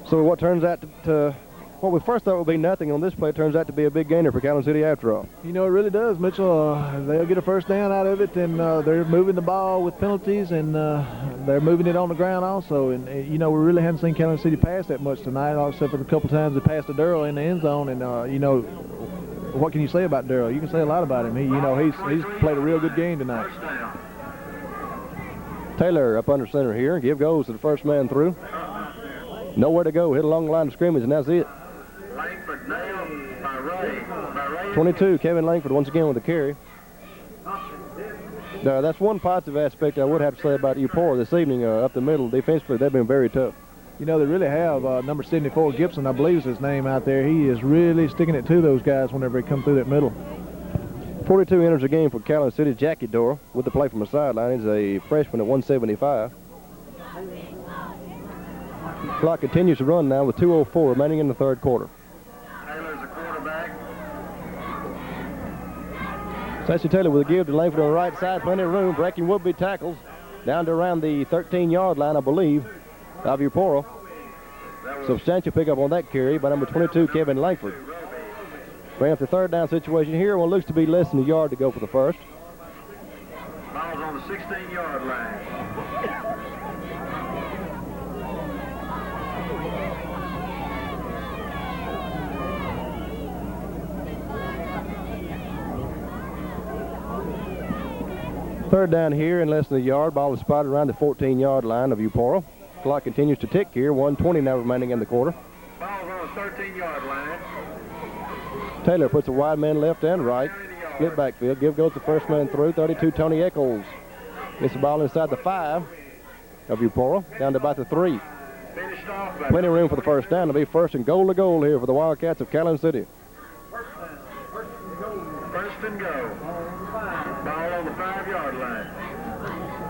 So what turns out to what we first thought would be nothing on this play turns out to be a big gainer for Calhoun City after all. You know, it really does, Mitchell. They'll get a first down out of it, and they're moving the ball with penalties, and they're moving it on the ground also. And, you know, we really haven't seen Calhoun City pass that much tonight, except for a couple times they passed to Durrell in the end zone. And, you know, what can you say about Darrell? You can say a lot about him. He's played a real good game tonight. Taylor up under center here. Give goes to the first man through. Nowhere to go. Hit along the line of scrimmage, and that's it. 22, Kevin Langford once again with the carry. Now, that's one positive aspect I would have to say about Eupora this evening. Up the middle, defensively, they've been very tough. They really have. Number 74, Gibson, I believe is his name out there. He is really sticking it to those guys whenever they come through that middle. 42 enters the game for Calhoun City. Jackie Dora with the play from the sideline. He's a freshman at 175. Clock continues to run now with 2:04 remaining in the third quarter. Taylor's a quarterback. Sassy Taylor with a give to Langford on the right side. Plenty of room. Breaking would-be tackles down to around the 13-yard line, I believe, of Eupora. Substantial pickup on that carry by number 22, Kevin Langford. Bring up the third down situation here. One looks to be less than a yard to go for the first. Ball's on the 16-yard line. Third down here in less than a yard. Ball is spotted around the 14-yard line of Eupora. Clock continues to tick here. 1:20 now remaining in the quarter. Ball's on the 13-yard line. Taylor puts a wide man left and right. Split backfield. Give goes the first man through. 32, Tony Eccles. Gets the ball inside the 5 of Eupora. Down to about the 3. Finished off by Plenty of room for the first down. It'll be first and goal to goal here for the Wildcats of Calhoun City. first and go. Ball on the 5-yard line.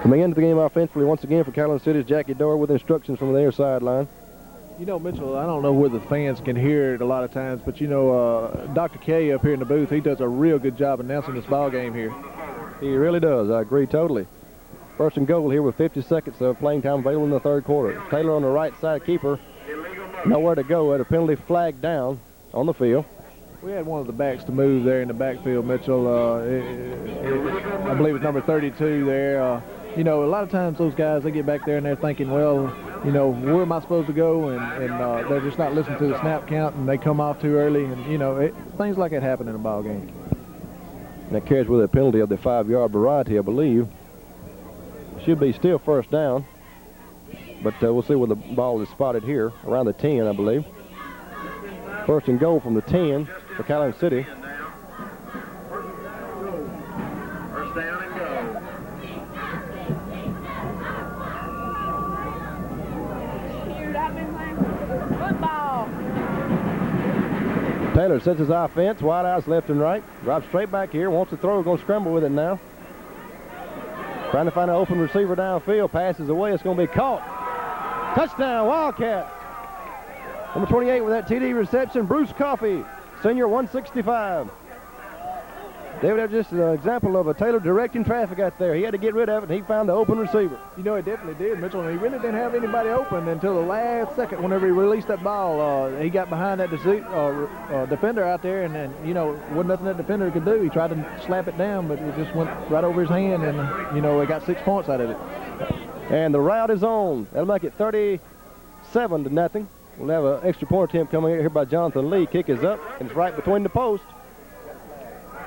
Coming into the game offensively once again for Calhoun City's Jackie Dora with instructions from their sideline. Mitchell, I don't know where the fans can hear it a lot of times, but Dr. K up here in the booth, he does a real good job announcing this ball game here. He really does. I agree totally. First and goal here with 50 seconds of playing time available in the third quarter. Taylor on the right side, keeper. Nowhere to go at a penalty flag down on the field. We had one of the backs to move there in the backfield, Mitchell. I believe it's number 32 there. A lot of times those guys, they get back there and they're thinking, well, where am I supposed to go? And they're just not listening to the snap count, and they come off too early. And, things like that happen in a ball game. And that carries with a penalty of the 5-yard variety, I believe. Should be still first down. But we'll see where the ball is spotted here, around the 10, I believe. First and goal from the 10 for Calhoun City. First down and go. Taylor sets his offense, wide outs left and right. Drops straight back here, wants to throw, going to scramble with it now. Trying to find an open receiver downfield, passes away, it's going to be caught. Touchdown, Wildcat. Number 28 with that TD reception, Bruce Coffey, senior 165. David, that's just an example of a Taylor directing traffic out there. He had to get rid of it, and he found the open receiver. He definitely did, Mitchell, and he really didn't have anybody open until the last second whenever he released that ball. He got behind that defender out there, and then, wasn't nothing that defender could do. He tried to slap it down, but it just went right over his hand, and, he got 6 points out of it. And the route is on. That'll make it 37-0. We'll have an extra point attempt coming here by Jonathan Lee. Kick is up, and it's right between the posts.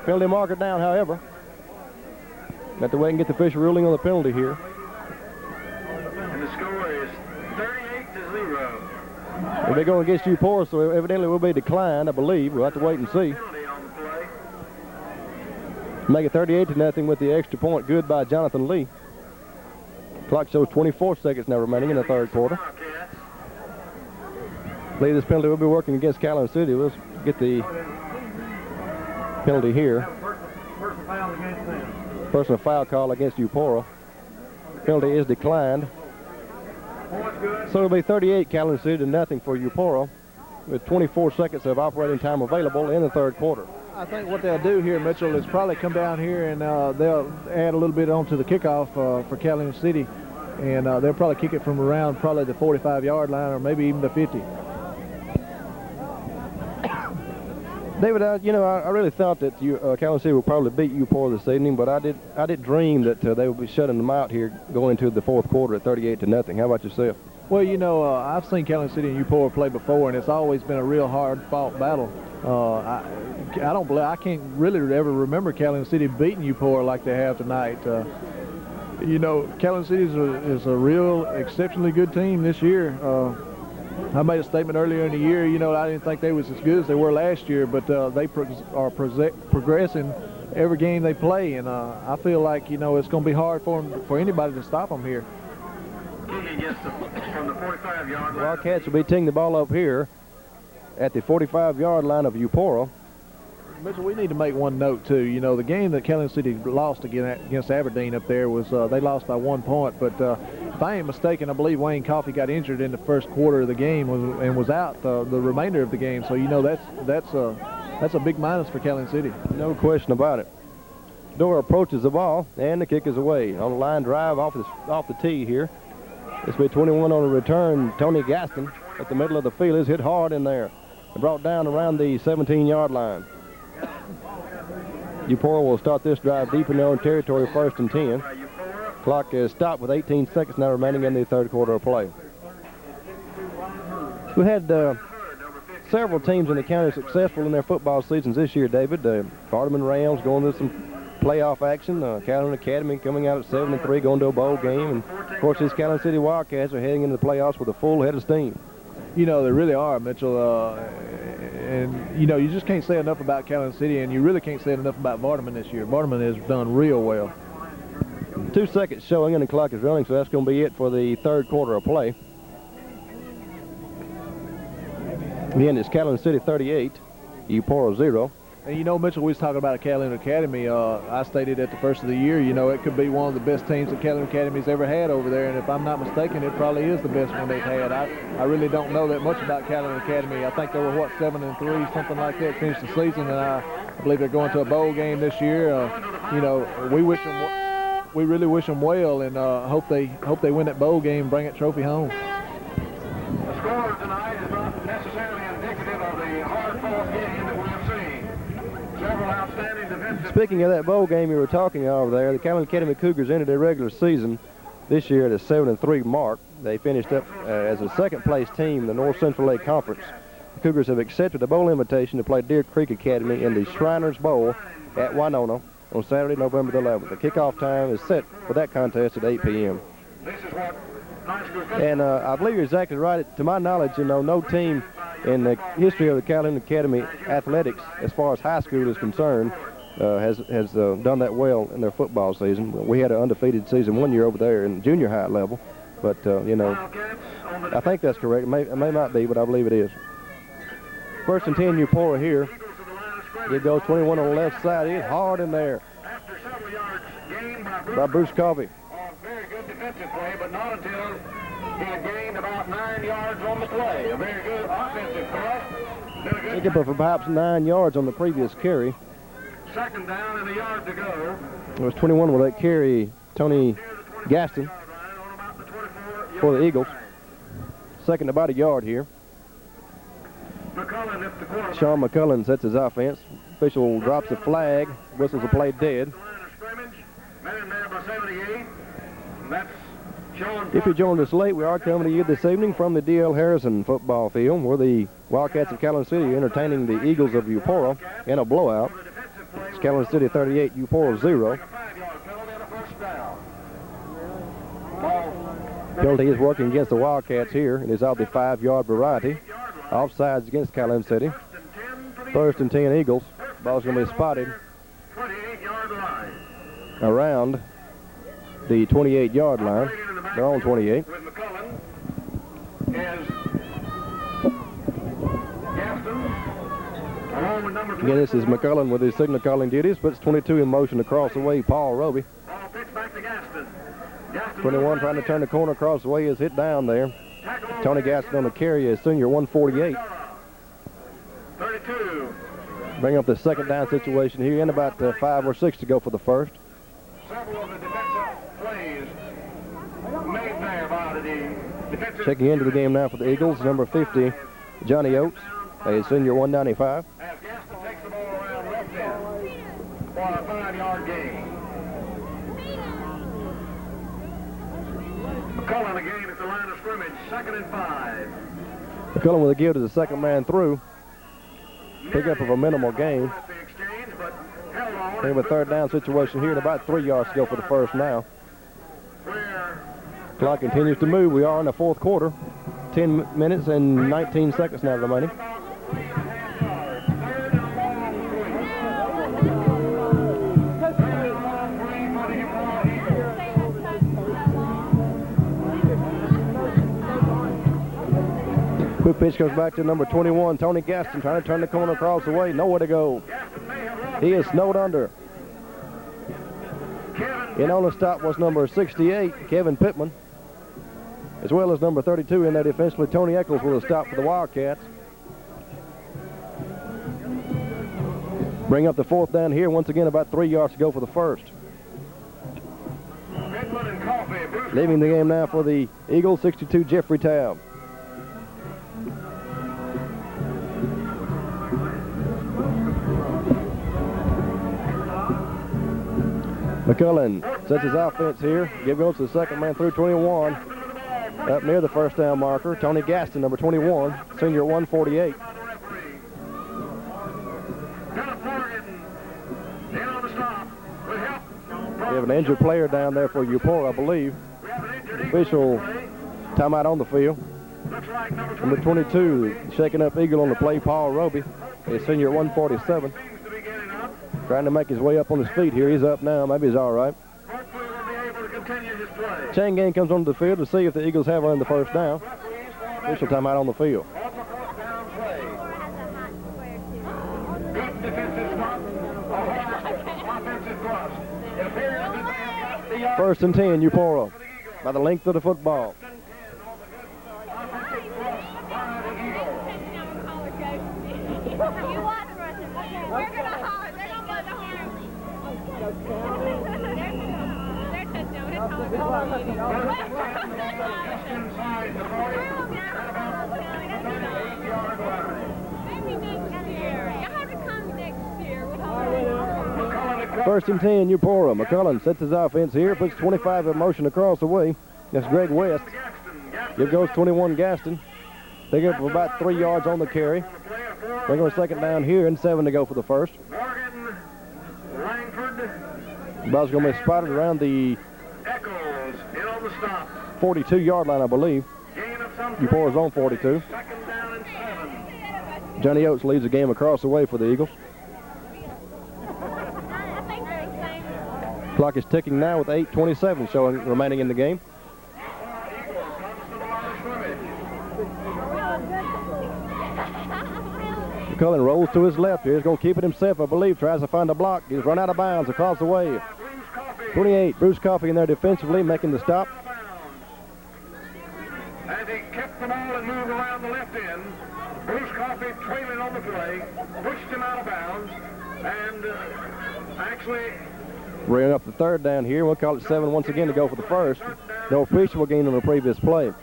Penalty marker down, however. Got to wait and get the official ruling on the penalty here. And the score is 38-0. We'll be going against Eupora, so evidently will be declined, I believe. We'll have to wait and see. Penalty on the play. Make it 38-0 with the extra point. Good by Jonathan Lee. Clock shows 24 seconds now remaining in the third quarter. Wildcats. I believe this penalty will be working against Calhoun City. We'll get the penalty here. Personal foul against them. Personal foul call against Eupora. Penalty is declined. Point's good. So it'll be 38 Calhoun City to nothing for Eupora with 24 seconds of operating time available in the third quarter. I think what they'll do here, Mitchell, is probably come down here and they'll add a little bit onto the kickoff for Calhoun City, and they'll probably kick it from around probably the 45-yard line or maybe even the 50. David, I really thought that Calhoun City would probably beat Eupora this evening, but I did dream that they would be shutting them out here going into the fourth quarter at 38-0. How about yourself? Well, you know, I've seen Calhoun City and Eupora play before, and it's always been a real hard-fought battle. I can't really ever remember Calhoun City beating Eupora like they have tonight. You know, Calhoun City is a real exceptionally good team this year. I made a statement earlier in the year, you know, I didn't think they was as good as they were last year, but they are progressing every game they play, and I feel like, you know, it's going to be hard for anybody to stop them here. From the 45-yard line. Wildcats will be teeing the ball up here at the 45-yard line of Eupora. Mitchell, we need to make one note, too. You know, the game that Calhoun City lost against Aberdeen up there was they lost by 1 point. But if I ain't mistaken, I believe Wayne Coffey got injured in the first quarter of the game and was out the remainder of the game. So, you know, that's a big minus for Calhoun City. No question about it. Door approaches the ball, and the kick is away. On the line drive off the tee here. This will be 21 on the return. Tony Gaston at the middle of the field is hit hard in there. Brought down around the 17-yard line. Eupora will start this drive deep in their own territory, 1st and 10. Clock is stopped with 18 seconds now remaining in the third quarter of play. We had several teams in the county successful in their football seasons this year, David. Vardaman Rams going to some playoff action. Calhoun Academy coming out at 7-3, going to a bowl game. And, of course, these Calhoun City Wildcats are heading into the playoffs with a full head of steam. You know, they really are, Mitchell. And, you know, you just can't say enough about Calhoun City, and you really can't say enough about Vardaman this year. Vardaman has done real well. 2 seconds showing, and the clock is running, so that's going to be it for the third quarter of play. Again, it's Calhoun City 38, Eupora 0. And, you know, Mitchell, we was talking about Calhoun Academy. I stated at the first of the year, you know, it could be one of the best teams that Calhoun Academy's ever had over there. And if I'm not mistaken, it probably is the best one they've had. I really don't know that much about Calhoun Academy. I think they were, 7-3, something like that, finished the season. And I believe they're going to a bowl game this year. You know, we really wish them well, and hope they win that bowl game and bring that trophy home. The score tonight is not necessarily indicative of the hard-fought game that we have seen. Several outstanding defensive. Speaking of that bowl game you were talking over there, the Calhoun Academy Cougars ended their regular season this year at a 7-3 mark. They finished up as a second-place team in the North Central Lake Conference. The Cougars have accepted a bowl invitation to play Deer Creek Academy in the Shriners Bowl at Winona on Saturday, November the 11th. The kickoff time is set for that contest at 8 p.m. This is what high school. And I believe you're exactly right. To my knowledge, you know, no team in the history of the Calhoun Academy athletics, as far as high school is concerned, has done that well in their football season. We had an undefeated season one year over there in junior high level, but you know, I think that's correct. It may not be, but I believe it is. 1st and 10, Eupora here. It goes 21 on the left side. It's hard in there by Bruce Coffey. Very good defensive play, but not until he had gained about 9 yards on the play. A very good offensive thrust. Picked up for perhaps 9 yards on the previous carry. 2nd down and a yard to go. It was 21 with that carry, Tony Gaston for the Eagles. 2nd about a yard here. Sean McCullin sets his offense. Official drops the flag. Whistles the play dead. If you joined us late, we are coming to you this evening from the D.L. Harrison football field, where the Wildcats of Calhoun City are entertaining the Eagles of Eupora in a blowout. It's Calhoun City 38, Eupora 0. Penalty is working against the Wildcats here. It is of the 5-yard variety. Offsides against Calhoun City. 1st and 10 Eagles. Ball's going to be spotted around the 28-yard line. They're on 28. Again, this is McCullin with his signal calling duties, puts 22 in motion across the way. Paul Roby. 21 trying to turn the corner across the way is hit down there. Tony Gaston on the carry is senior 148. 32. Bring up the 2nd down situation here in about 5 or 6 to go for the 1st. Several of the defensive plays made there by the defensive. Checking into the game now for the Eagles, number 50, Johnny Oates, a senior 195. As Gaston takes the ball around left end for a 5-yard gain. McCullough again at the line of scrimmage, 2nd and 5. McCullough with a give to the second man through. Pickup of a minimal gain. They have a third down situation here and about 3 yards to go for the first now. Clock continues to move. We are in the fourth quarter. 10 minutes and 19 seconds now remaining. Quick pitch goes back to number 21, Tony Gaston, trying to turn the corner across the way. Nowhere to go. He is snowed under. In on the stop was number 68, Kevin Pittman, as well as number 32 in there defensively, Tony Eccles with a stop for the Wildcats. Bring up the fourth down here. Once again, about 3 yards to go for the first. Leaving the game now for the Eagles, 62, Jeffrey Taub. McCullough sets his offense here. Give goes to the second man through 21. Up near the first down marker, Tony Gaston, number 21, senior at 148. We have an injured player down there for Eupora, I believe. Official timeout on the field. Number 22, shaking up Eagle on the play, Paul Roby, a senior at 147. Trying to make his way up on his feet here. He's up now. Maybe he's all right. Chain gang comes onto the field to see if the Eagles have earned the first down. Official timeout on the field. First and 10, Eupora, by the length of the football. First and 10, Eupora. McCullough sets his offense here, puts 25 in motion across the way. That's Greg West. Here goes 21, Gaston. Pick up about 3 yards on the carry. Bring on second down here and 7 to go for the first. Ball's going to be spotted around the 42-yard line, I believe. Eupora's on 42. Johnny Oates leads the game across the way for the Eagles. Clock is ticking now with 8:27 showing remaining in the game. McCullough rolls to his left here. He's going to keep it himself, I believe. Tries to find a block. He's run out of bounds across the way. 28, Bruce Coffey in there defensively, making the stop. As he kept the ball and moved around the left end, Bruce Coffey trailing on the play, pushed him out of bounds, and actually... Bringing up the third down here. We'll call it 7 once again to go for the first. No appreciable gain on the previous play.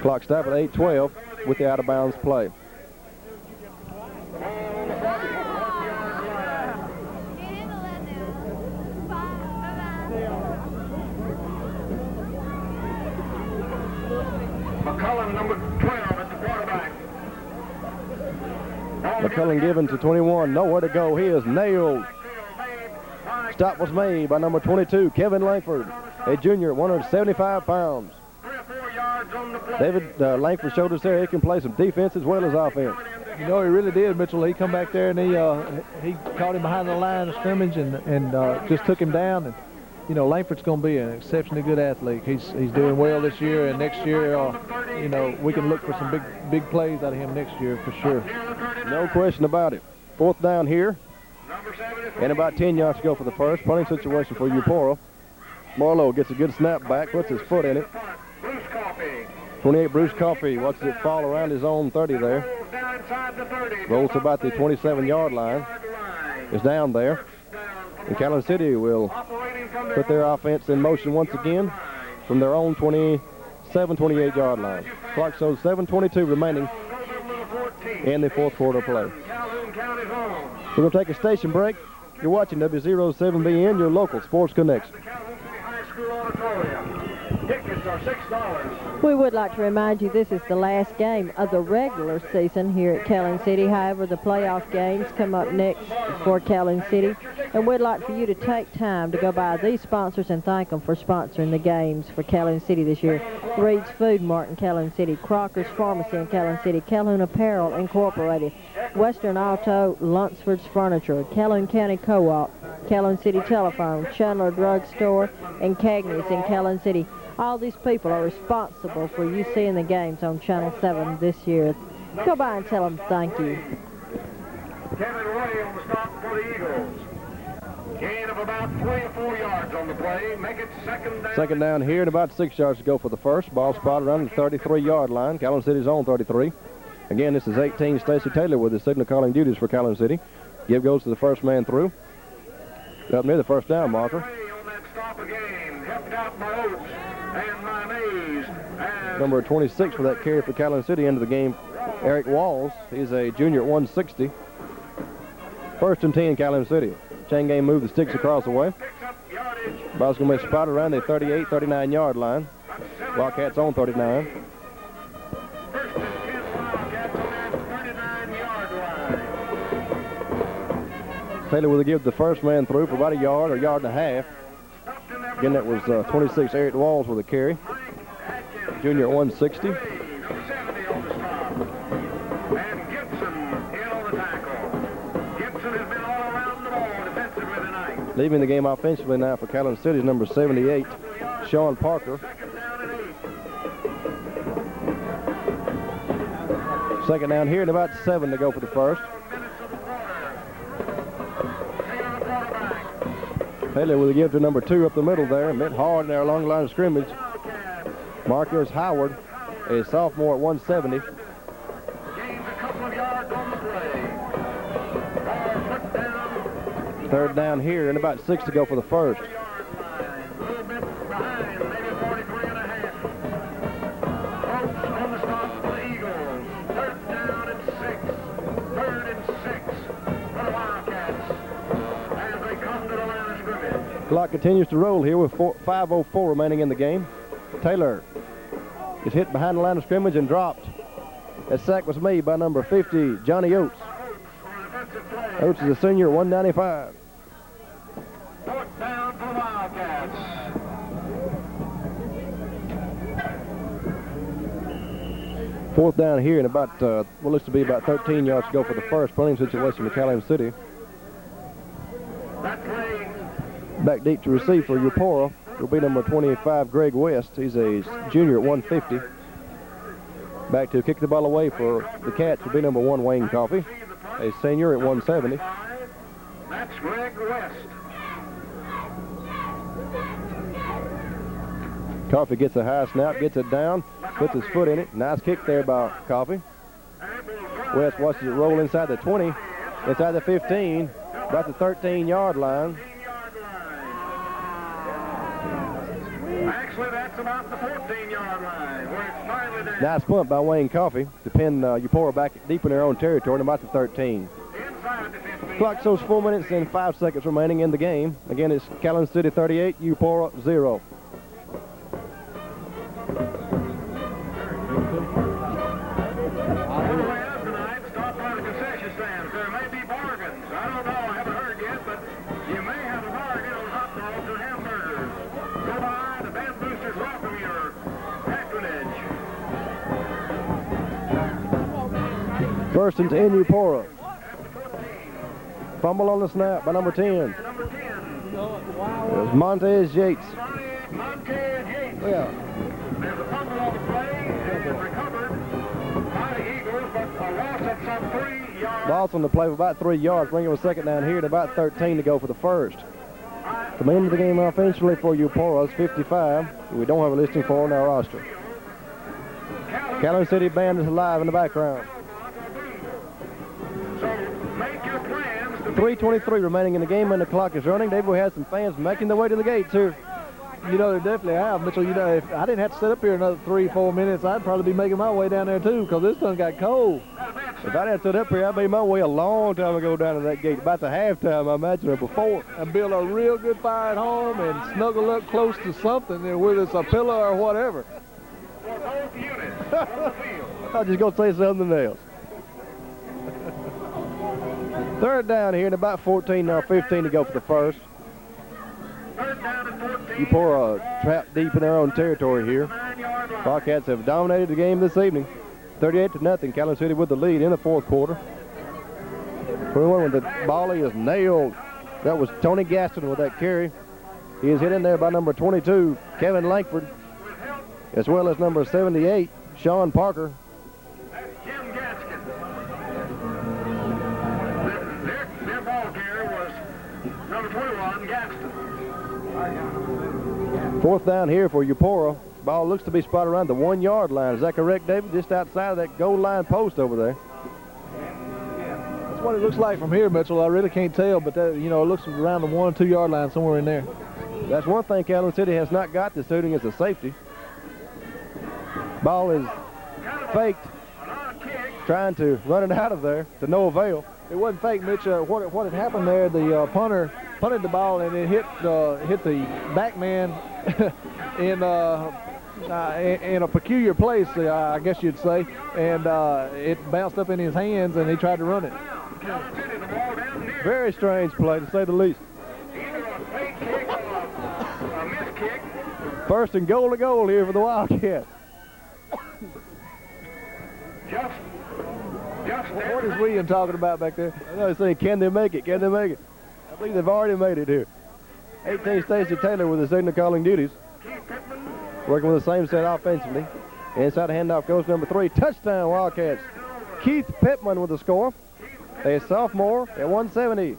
Clock stopped at 8:12 with the out-of-bounds play. McCullough, number 12 at the quarterback. McCullough given to 21. Nowhere to go. He is nailed. Stop was made by number 22, Kevin Langford, a junior at 175 pounds. David Langford showed us there he can play some defense as well as offense. You know, he really did, Mitchell. He come back there and he caught him behind the line of scrimmage and just took him down. And you know, Langford's going to be an exceptionally good athlete. He's doing well this year, and next year, you know, we can look for some big plays out of him next year for sure. No question about it. Fourth down here. And about 10 yards to go for the first. Punting situation for Eupora. Marlowe gets a good snap back, puts his foot in it. 28, Bruce Coffey watches it fall around his own 30 there. Rolls to about the 27-yard line. Is down there. And Calhoun City will put their offense in motion once again from their own 28-yard line. Clock shows 7:22 remaining in the fourth quarter play. We're going to take a station break. You're watching W07BN, your local sports connection. Tickets are $6. We would like to remind you this is the last game of the regular season here at Calhoun City. However, the playoff games come up next for Calhoun City. And we'd like for you to take time to go by these sponsors and thank them for sponsoring the games for Calhoun City this year. Reed's Food Mart in Calhoun City, Crocker's Pharmacy in Calhoun City, Calhoun Apparel Incorporated, Western Auto, Lunsford's Furniture, Calhoun County Co-op, Calhoun City Telephone, Chandler Drug Store, and Cagney's in Calhoun City. All these people are responsible for you seeing the games on Channel 7 this year. Go by and tell them thank you. Kevin Ray on the stop for the Eagles. Gain of about 3 or 4 yards on the play. Make it second down. Second down here and about 6 yards to go for the first. Ball spotted around the 33-yard line. Calhoun City's on 33. Again, this is 18 Stacy Taylor with the signal calling duties for Calhoun City. Give goes to the first man through. Up near the first down marker. On that stop again. Helped out by Oates and Mayonnaise. Number 26 for that carry for Calhoun City into the game, Eric Walls. He's a junior at 160. First and 10, Calhoun City. Chain game move the sticks across the way. Ball's going to be spotted around the 38, 39-yard line. Wildcats on 39. First and 10 Wildcats on that 39-yard line. Taylor will give the first man through for about a yard or yard and a half. Again, that was 26 Eric Walls with a carry. Junior at 160. 70 on the stop. And Gibson in on the tackle. Gibson has been all around the ball defensively tonight. Leaving the game offensively now for Calhoun City is number 78, Sean Parker. Second down and 8. Second down here and about 7 to go for the first. Taylor will give to number 2 up the middle there. Met hard there along the line of scrimmage. Marcus Howard, a sophomore at 170. Gains a couple of yards on the play. Foot down. Third down here and about 6 to go for the first. A little bit behind, maybe 43 and a half. Oates on the stop for the Eagles. Third down and 6. Third and 6 for the Wildcats as they come to the line of scrimmage. Clock continues to roll here with 5:04 remaining in the game. Taylor is hit behind the line of scrimmage and dropped. That sack was made by number 50, Johnny Oates. Oates is a senior at 195. Fourth down for the Wildcats. Fourth down here and about, looks to be about 13 yards to go for the first. Punting situation for Calhoun City. That play. Back deep to receive for Eupora will be number 25, Greg West. He's a junior at 150. Back to kick the ball away for the Cats will be number 1, Wayne Coffey, a senior at 170. That's Greg West. Coffey gets a high snap, gets it down, puts his foot in it. Nice kick there by Coffey. West watches it roll inside the 20, inside the 15, about the 13-yard line. Actually, that's about the 14-yard line where it's finally there. Nice punt by Wayne Coffey to pin Eupora back deep in their own territory and about the 13. Inside the 15. Clock shows 4 minutes and 5 seconds remaining in the game. Again, it's Calhoun City 38, Eupora 0. On the way up tonight, stop by the concession stands. There may be bargains. I don't know. I haven't heard yet, but you may have a bargain on hot dogs and hamburgers. Go by. The band boosters welcome your patronage. First and 10, Eupora. Fumble on the snap by number 10. Number 10. It's Montez Yates. Montez Yates. Yeah. There's a fumble on the play and recovered by the Eagles, but a loss of some 3 yards. Loss on the play of about 3 yards, bringing a second down here and about 13 to go for the first. Coming into the game offensively for Eupora is 55. We don't have a listing for on our roster. Calhoun City Band is alive in the background. So make your plans to 3:23 remaining in the game and the clock is running. Dave, we have some fans making their way to the gates here. You know, they definitely have. Mitchell, you know, if I didn't have to sit up here another 3-4 minutes, I'd probably be making my way down there too, because this done got cold. If I'd have stood up here, I'd be my way a long time ago down to that gate. About the halftime, I imagine, or before. And build a real good fire at home and snuggle up close to something, whether it's a pillow or whatever. I was just going to say something else. Third down here, and about 14, now 15 to go for the first. Eupora trapped deep in their own territory here. Wildcats have dominated the game this evening. 38-0, Calhoun City with the lead in the fourth quarter. 21 with the ball, he is nailed. That was Tony Gaston with that carry. He is hit in there by number 22, Kevin Langford, as well as number 78, Sean Parker. Jim Gaskin. Their ball carrier was number 21, Gaston. Fourth down here for Eupora. Ball looks to be spotted around the 1 yard line. Is that correct, David? Just outside of that goal line post over there. That's what it looks like from here, Mitchell. I really can't tell, but that, it looks around the 1 or 2 yard line somewhere in there. That's one thing Calhoun City has not got this evening is a safety. Ball is faked, trying to run it out of there to no avail. It wasn't fake, Mitch. What had happened there, the punter punted the ball and it hit the back man in a peculiar place, I guess you'd say, and it bounced up in his hands and he tried to run it. Very strange play, to say the least. First and goal to goal here for the Wildcats. What is William talking about back there? I know he's saying, can they make it? Can they make it? I believe they've already made it here. 18 Stacey Taylor with the signal calling duties. Working with the same set offensively. Inside the handoff goes number 3. Touchdown Wildcats. Keith Pittman with the score. A sophomore at 170.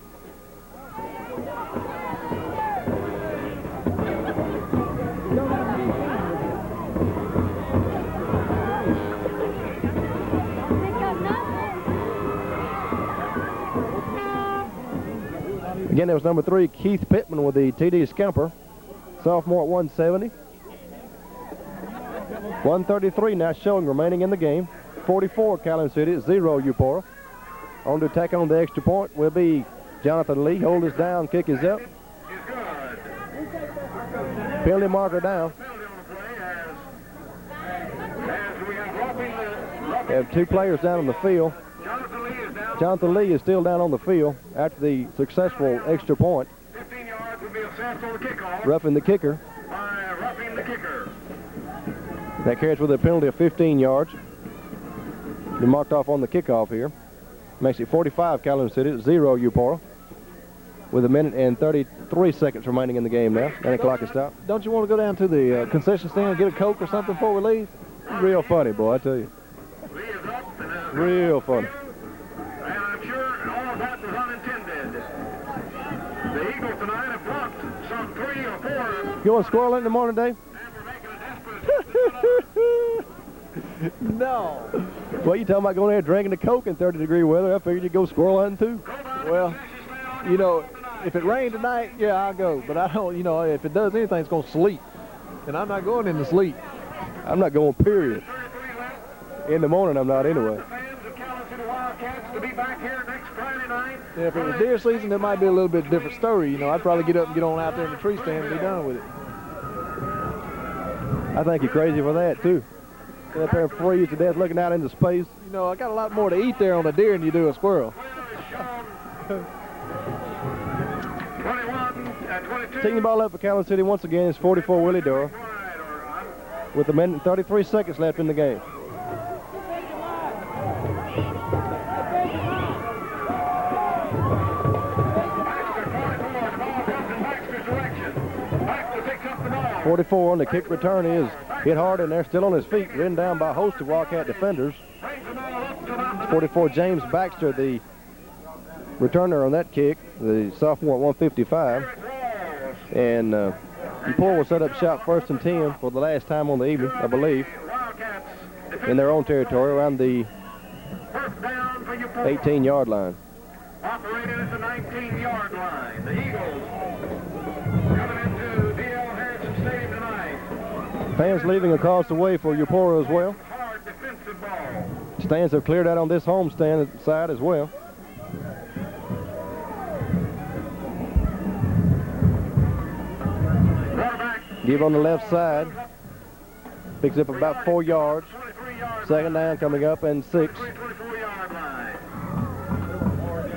Again, that was number 3, Keith Pittman with the TD scamper. Sophomore at 170. 133 now showing remaining in the game. 44 Calhoun City, 0 Eupora. On to attack on the extra point will be Jonathan Lee. Hold us down, kick is up. Penalty marker down. We have 2 players down on the field. Jonathan Lee is still down on the field after the successful extra point. 15 yards will be assessed on the kickoff. Roughing the kicker. Roughing the kicker. That carries with a penalty of 15 yards. Be marked off on the kickoff here. Makes it 45 Calhoun City, 0 Eupora. With a minute and 33 seconds remaining in the game now. And the clock is stopped. Don't you want to go down to the concession stand and get a Coke or something before we leave? Real funny, boy, I tell you. Real funny. And I'm sure all of that was unintended. The Eagles tonight have blocked some 3 or 4. You want to squirrel in the morning, Dave? And we're making a desperate. No. Well, you talking about going there drinking the Coke in 30-degree weather. I figured you'd go squirrel hunting too. Well, if it rained tonight, yeah, I'll go. But I don't, if it does anything, it's going to sleet. And I'm not going in the sleet. I'm not going, period. In the morning, I'm not anyway. To be back here next Friday night. Yeah, if it was deer season, it might be a little bit different story. I'd probably get up and get on out there in the tree stand and be done with it. I think you're crazy for that, too. Get up there and freeze to death looking out into space. I got a lot more to eat there on a deer than you do a squirrel. 22. Taking the ball up for Calhoun City once again is 44 Willie Durr. With a minute and 33 seconds left in the game. Baxter 44 on the kick return is hit hard and they're still on his feet, ridden down by a host of Wildcat defenders. 44 James Baxter, the returner on that kick, the sophomore at 155. And Eupora will set up shot 1st and 10 for the last time on the evening, I believe, in their own territory around the 18-yard line. Operating at the 19-yard line. The Eagles coming into D.L. Harrison Stadium tonight. Fans leaving across the way for Eupora as well. Hard defensive ball. stands have cleared out on this home stand side as well. Give on the left side. Picks up about 4 yards. Second down coming up and 6. 24-yard line.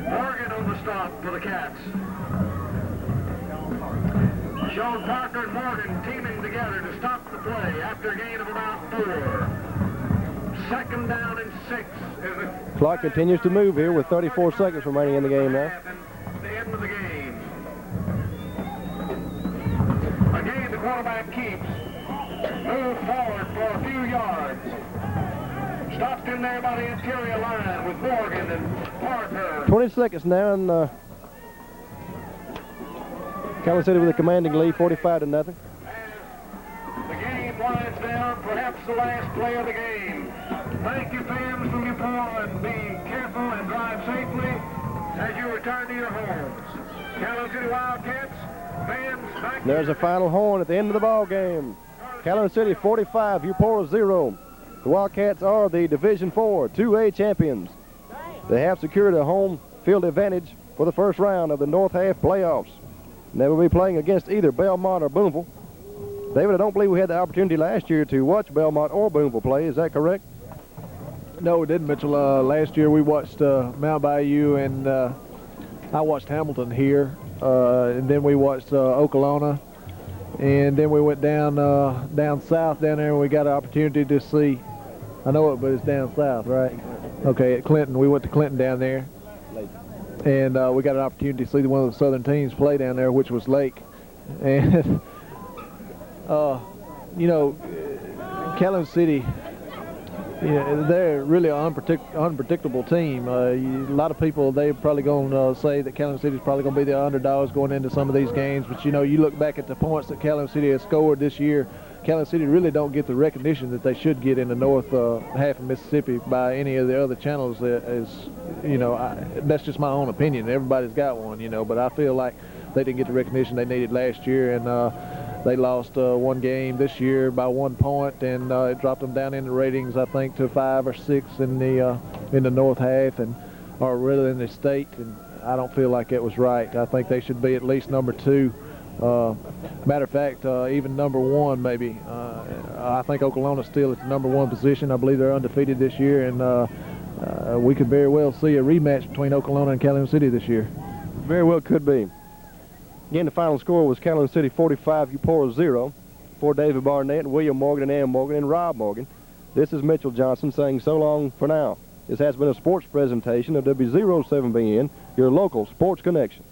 Morgan on the stop for the Cats. Sean Parker and Morgan teaming together to stop the play after a gain of about 4. Second down and 6. Clock continues to move here with 34 seconds remaining in the game now. The end of the game. Again, the quarterback keeps. Move forward for a few yards. Stopped in there by the interior line with Morgan and Parker. 20 seconds now, and Calhoun City with a commanding lead, 45 to nothing. The game winds down, perhaps the last play of the game. Thank you, fans from Eupora, and be careful and drive safely as you return to your homes. Calhoun City Wildcats, fans, back. There's a final horn at the end of the ball game. Calhoun City 45, Eupora 0. The Wildcats are the Division IV 2A champions. They have secured a home field advantage for the first round of the North Half playoffs. And they will be playing against either Belmont or Boonville. David, I don't believe we had the opportunity last year to watch Belmont or Boonville play. Is that correct? No, we didn't, Mitchell. Last year we watched Mount Bayou, and I watched Hamilton here. And then we watched Okolona. And then we went down south down there, and we got an opportunity to see. I know it, but it's down south, right? Okay, at Clinton. We went to Clinton down there. And we got an opportunity to see one of the southern teams play down there, which was Lake. And, you know, Calhoun City, they're really an unpredictable team. A lot of people, they're probably going to say that Calhoun City is probably going to be the underdogs going into some of these games. But, you know, you look back at the points that Calhoun City has scored this year, Calhoun City really don't get the recognition that they should get in the north half of Mississippi by any of the other channels. That's just my own opinion. Everybody's got one, you know, but I feel like they didn't get the recognition they needed last year, and they lost one game this year by 1 point, and it dropped them down in the ratings, I think, to 5 or 6 in the north half, or really in the state. And I don't feel like it was right. I think they should be at least number 2. Matter of fact, even number 1 maybe. I think Okolona still at the number 1 position. I believe they're undefeated this year, and we could very well see a rematch between Okolona and Calhoun City this year. Very well could be. Again, the final score was Calhoun City 45, Eupora 0. For David Barnett, William Morgan, and Ann Morgan, and Rob Morgan, this is Mitchell Johnson saying so long for now. This has been a sports presentation of W07BN, your local sports connection.